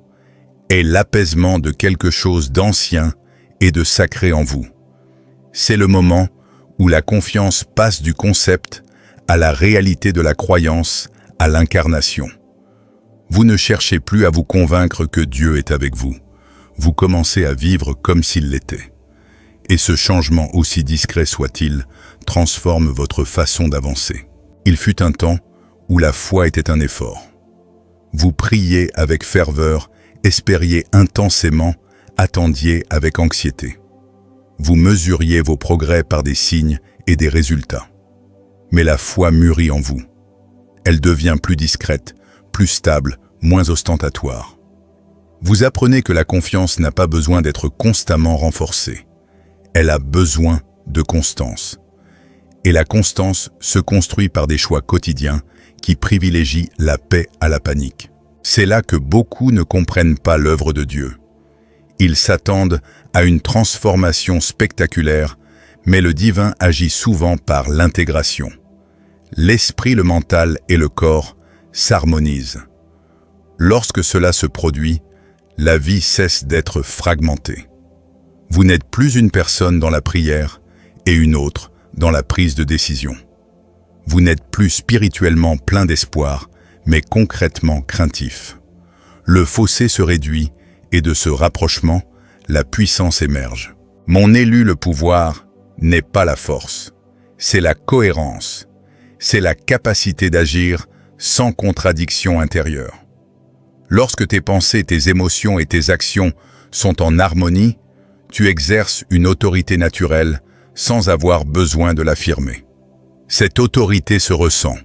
est l'apaisement de quelque chose d'ancien et de sacré en vous. C'est le moment où la confiance passe du concept à la réalité de la croyance, à l'incarnation. Vous ne cherchez plus à vous convaincre que Dieu est avec vous. Vous commencez à vivre comme s'il l'était. Et ce changement, aussi discret soit-il, transforme votre façon d'avancer. Il fut un temps où la foi était un effort. Vous priez avec ferveur, espériez intensément, attendiez avec anxiété. Vous mesuriez vos progrès par des signes et des résultats. Mais la foi mûrit en vous. Elle devient plus discrète, plus stable, moins ostentatoire. Vous apprenez que la confiance n'a pas besoin d'être constamment renforcée. Elle a besoin de constance. Et la constance se construit par des choix quotidiens qui privilégient la paix à la panique. C'est là que beaucoup ne comprennent pas l'œuvre de Dieu. Ils s'attendent à une transformation spectaculaire, mais le divin agit souvent par l'intégration. l'esprit, le mental et le corps s'harmonisent. Lorsque cela se produit, la vie cesse d'être fragmentée. Vous n'êtes plus une personne dans la prière et une autre dans la prise de décision. Vous n'êtes plus spirituellement plein d'espoir, mais concrètement craintif. Le fossé se réduit et de ce rapprochement, la puissance émerge. Mon élu, le pouvoir, n'est pas la force, c'est la cohérence, c'est la capacité d'agir sans contradiction intérieure. Lorsque tes pensées, tes émotions et tes actions sont en harmonie, tu exerces une autorité naturelle sans avoir besoin de l'affirmer. Cette autorité se ressent,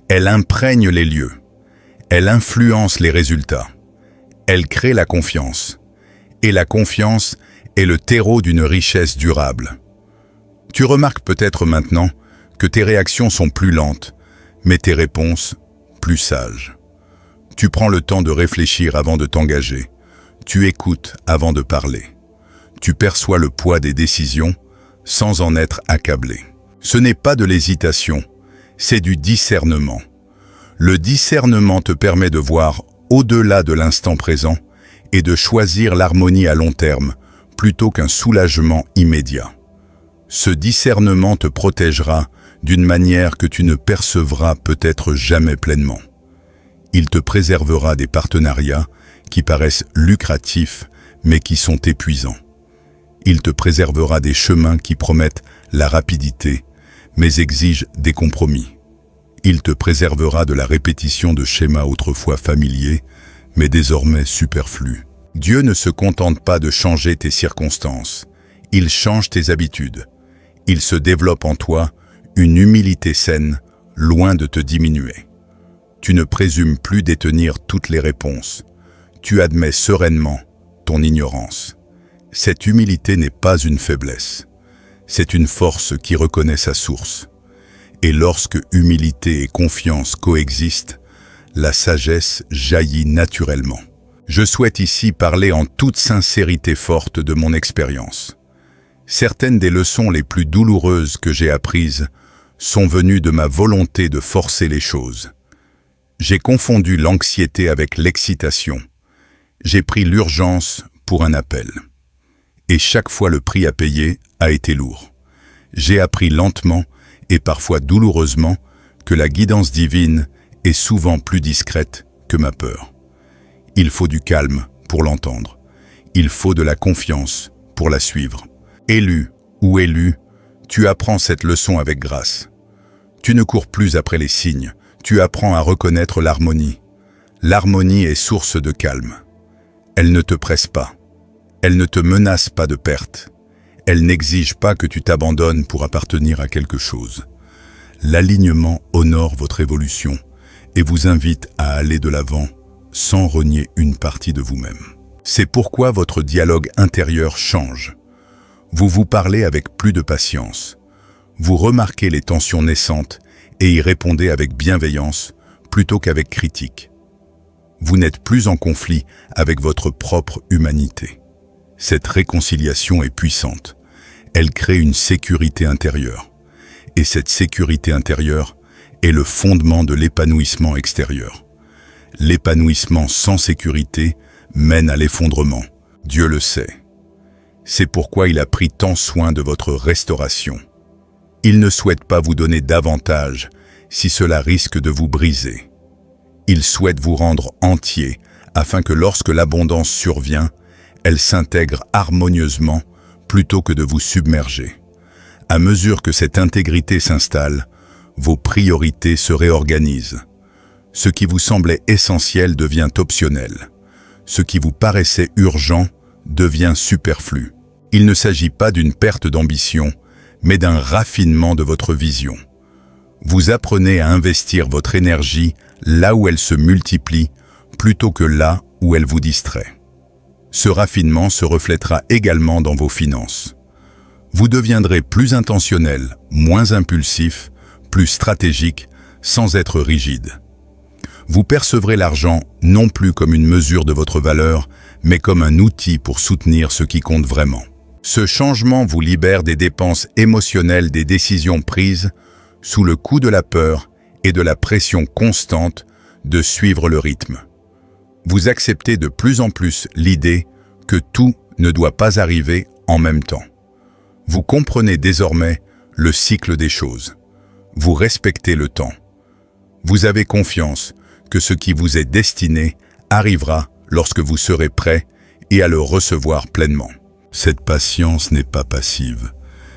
elle imprègne les lieux, elle influence les résultats, elle crée la confiance, et la confiance est le terreau d'une richesse durable. Tu remarques peut-être maintenant que tes réactions sont plus lentes, mais tes réponses plus sages. Tu prends le temps de réfléchir avant de t'engager, tu écoutes avant de parler. Tu perçois le poids des décisions sans en être accablé. Ce n'est pas de l'hésitation, c'est du discernement. Le discernement te permet de voir au-delà de l'instant présent et de choisir l'harmonie à long terme plutôt qu'un soulagement immédiat. Ce discernement te protégera d'une manière que tu ne percevras peut-être jamais pleinement. Il te préservera des partenariats qui paraissent lucratifs mais qui sont épuisants. Il te préservera des chemins qui promettent la rapidité mais exigent des compromis. Il te préservera de la répétition de schémas autrefois familiers mais désormais superflus. Dieu ne se contente pas de changer tes circonstances, il change tes habitudes. Il se développe en toi une humilité saine, loin de te diminuer. Tu ne présumes plus détenir toutes les réponses. Tu admets sereinement ton ignorance. Cette humilité n'est pas une faiblesse. C'est une force qui reconnaît sa source. Et lorsque humilité et confiance coexistent, la sagesse jaillit naturellement. Je souhaite ici parler en toute sincérité forte de mon expérience. Certaines des leçons les plus douloureuses que j'ai apprises sont venues de ma volonté de forcer les choses. J'ai confondu l'anxiété avec l'excitation. J'ai pris l'urgence pour un appel. Et chaque fois le prix à payer a été lourd. J'ai appris lentement et parfois douloureusement que la guidance divine est souvent plus discrète que ma peur. Il faut du calme pour l'entendre. Il faut de la confiance pour la suivre. Élu ou élu, tu apprends cette leçon avec grâce. Tu ne cours plus après les signes, tu apprends à reconnaître l'harmonie. L'harmonie est source de calme. Elle ne te presse pas. Elle ne te menace pas de perte. Elle n'exige pas que tu t'abandonnes pour appartenir à quelque chose. L'alignement honore votre évolution et vous invite à aller de l'avant sans renier une partie de vous-même. C'est pourquoi votre dialogue intérieur change. Vous vous parlez avec plus de patience. Vous remarquez les tensions naissantes et y répondez avec bienveillance plutôt qu'avec critique. Vous n'êtes plus en conflit avec votre propre humanité. Cette réconciliation est puissante. Elle crée une sécurité intérieure. Et cette sécurité intérieure est le fondement de l'épanouissement extérieur. L'épanouissement sans sécurité mène à l'effondrement. Dieu le sait. C'est pourquoi il a pris tant soin de votre restauration. Il ne souhaite pas vous donner davantage si cela risque de vous briser. Il souhaite vous rendre entier afin que lorsque l'abondance survient, elle s'intègre harmonieusement plutôt que de vous submerger. À mesure que cette intégrité s'installe, vos priorités se réorganisent. Ce qui vous semblait essentiel devient optionnel. Ce qui vous paraissait urgent devient superflu. Il ne s'agit pas d'une perte d'ambition, mais d'un raffinement de votre vision. Vous apprenez à investir votre énergie là où elle se multiplie, plutôt que là où elle vous distrait. Ce raffinement se reflètera également dans vos finances. Vous deviendrez plus intentionnel, moins impulsif, plus stratégique, sans être rigide. Vous percevrez l'argent non plus comme une mesure de votre valeur, mais comme un outil pour soutenir ce qui compte vraiment. Ce changement vous libère des dépenses émotionnelles des décisions prises sous le coup de la peur et de la pression constante de suivre le rythme. Vous acceptez de plus en plus l'idée que tout ne doit pas arriver en même temps. Vous comprenez désormais le cycle des choses. Vous respectez le temps. Vous avez confiance que ce qui vous est destiné arrivera lorsque vous serez prêt et à le recevoir pleinement. Cette patience n'est pas passive,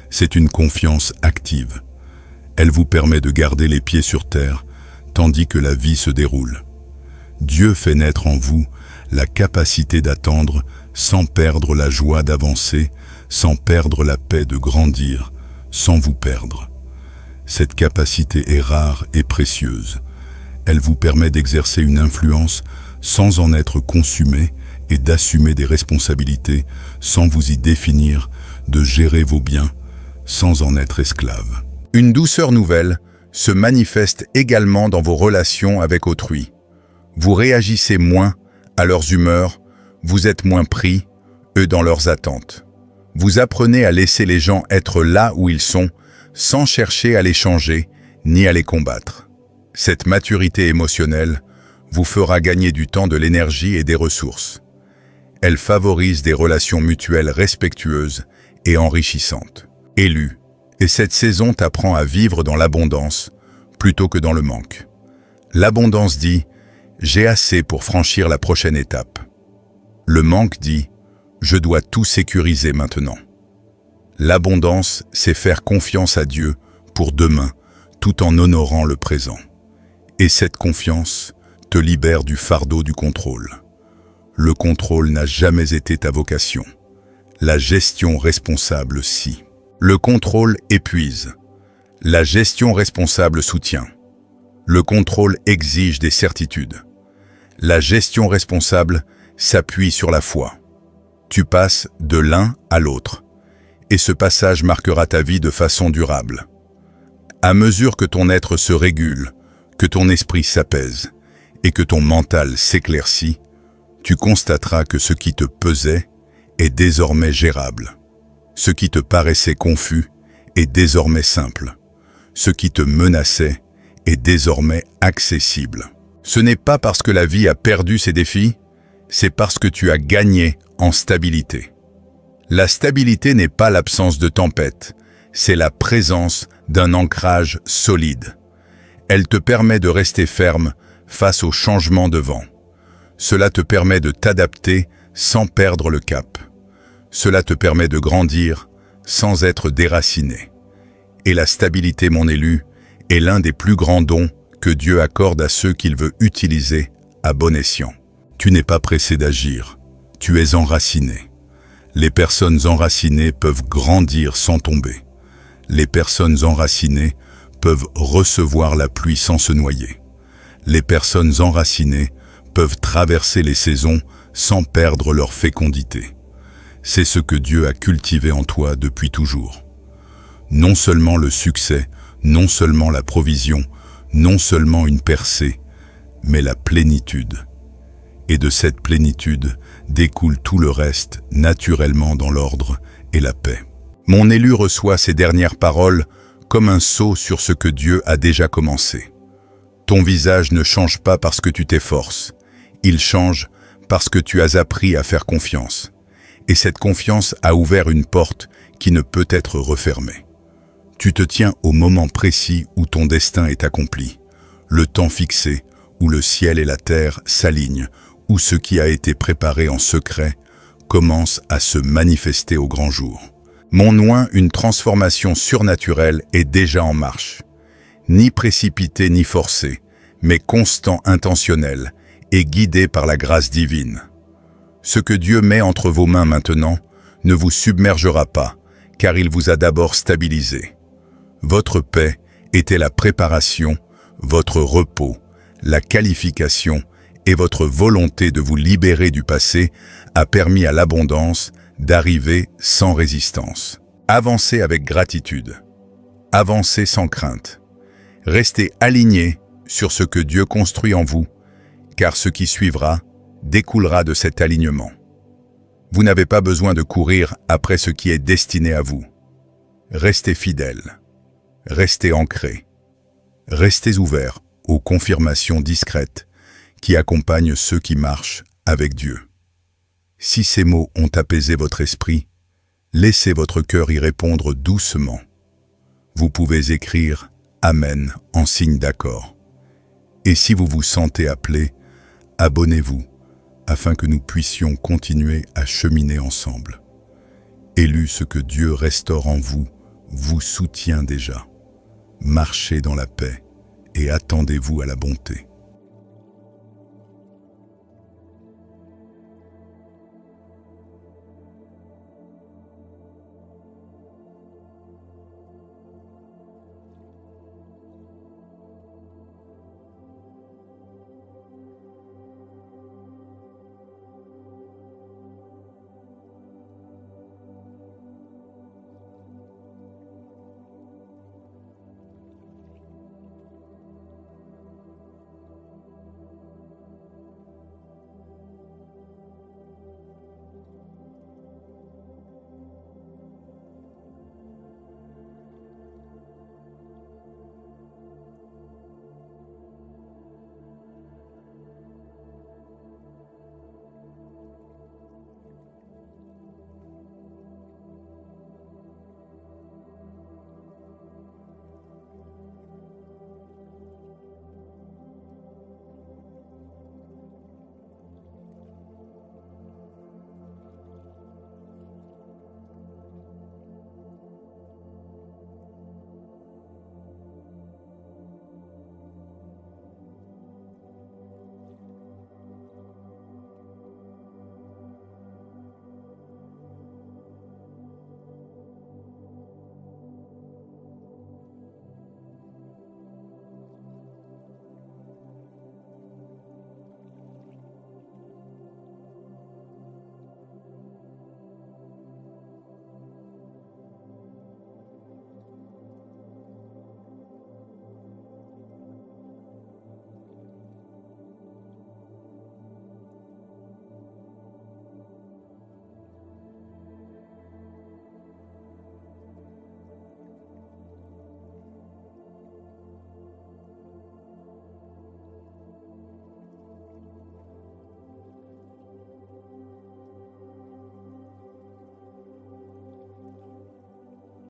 c'est une confiance active. Elle vous permet de garder les pieds sur terre tandis que la vie se déroule. Dieu fait naître en vous la capacité d'attendre sans perdre la joie d'avancer, sans perdre la paix de grandir, sans vous perdre. Cette capacité est rare et précieuse. Elle vous permet d'exercer une influence sans en être consumé et d'assumer des responsabilités sans vous y définir, de gérer vos biens sans en être esclave. Une douceur nouvelle se manifeste également dans vos relations avec autrui. Vous réagissez moins à leurs humeurs, vous êtes moins pris, eux dans leurs attentes. Vous apprenez à laisser les gens être là où ils sont, sans chercher à les changer ni à les combattre. Cette maturité émotionnelle vous fera gagner du temps, de l'énergie et des ressources. Elle favorise des relations mutuelles respectueuses et enrichissantes. Élu, et cette saison t'apprend à vivre dans l'abondance plutôt que dans le manque. L'abondance dit « j'ai assez pour franchir la prochaine étape ». Le manque dit « je dois tout sécuriser maintenant ». L'abondance, c'est faire confiance à Dieu pour demain, tout en honorant le présent. Et cette confiance te libère du fardeau du contrôle. Le contrôle n'a jamais été ta vocation. La gestion responsable, si. Le contrôle épuise. La gestion responsable soutient. Le contrôle exige des certitudes. La gestion responsable s'appuie sur la foi. Tu passes de l'un à l'autre. Et ce passage marquera ta vie de façon durable. À mesure que ton être se régule, que ton esprit s'apaise et que ton mental s'éclaircit, tu constateras que ce qui te pesait est désormais gérable. Ce qui te paraissait confus est désormais simple. Ce qui te menaçait est désormais accessible. Ce n'est pas parce que la vie a perdu ses défis, c'est parce que tu as gagné en stabilité. La stabilité n'est pas l'absence de tempête, c'est la présence d'un ancrage solide. Elle te permet de rester ferme face aux changements de vent. Cela te permet de t'adapter sans perdre le cap. Cela te permet de grandir sans être déraciné. Et la stabilité, mon élu, est l'un des plus grands dons que Dieu accorde à ceux qu'il veut utiliser à bon escient. Tu n'es pas pressé d'agir, tu es enraciné. Les personnes enracinées peuvent grandir sans tomber. Les personnes enracinées peuvent recevoir la pluie sans se noyer. Les personnes enracinées peuvent traverser les saisons sans perdre leur fécondité. C'est ce que Dieu a cultivé en toi depuis toujours. Non seulement le succès, non seulement la provision, non seulement une percée, mais la plénitude. Et de cette plénitude découle tout le reste naturellement dans l'ordre et la paix. Mon élu reçoit ces dernières paroles comme un sceau sur ce que Dieu a déjà commencé. Ton visage ne change pas parce que tu t'efforces, il change parce que tu as appris à faire confiance. Et cette confiance a ouvert une porte qui ne peut être refermée. Tu te tiens au moment précis où ton destin est accompli, le temps fixé, où le ciel et la terre s'alignent, où ce qui a été préparé en secret commence à se manifester au grand jour. Mon oint, une transformation surnaturelle est déjà en marche. Ni précipité ni forcé, mais constant, intentionnel et guidé par la grâce divine. Ce que Dieu met entre vos mains maintenant ne vous submergera pas, car il vous a d'abord stabilisé. Votre paix était la préparation, votre repos, la qualification et votre volonté de vous libérer du passé a permis à l'abondance d'arriver sans résistance. Avancez avec gratitude. Avancez sans crainte. Restez aligné sur ce que Dieu construit en vous, car ce qui suivra découlera de cet alignement. Vous n'avez pas besoin de courir après ce qui est destiné à vous. Restez fidèle. Restez ancré. Restez ouverts aux confirmations discrètes qui accompagnent ceux qui marchent avec Dieu. Si ces mots ont apaisé votre esprit, laissez votre cœur y répondre doucement. Vous pouvez écrire « Amen » en signe d'accord. Et si vous vous sentez appelé, abonnez-vous afin que nous puissions continuer à cheminer ensemble. Élu, ce que Dieu restaure en vous, vous soutient déjà. Marchez dans la paix et attendez-vous à la bonté.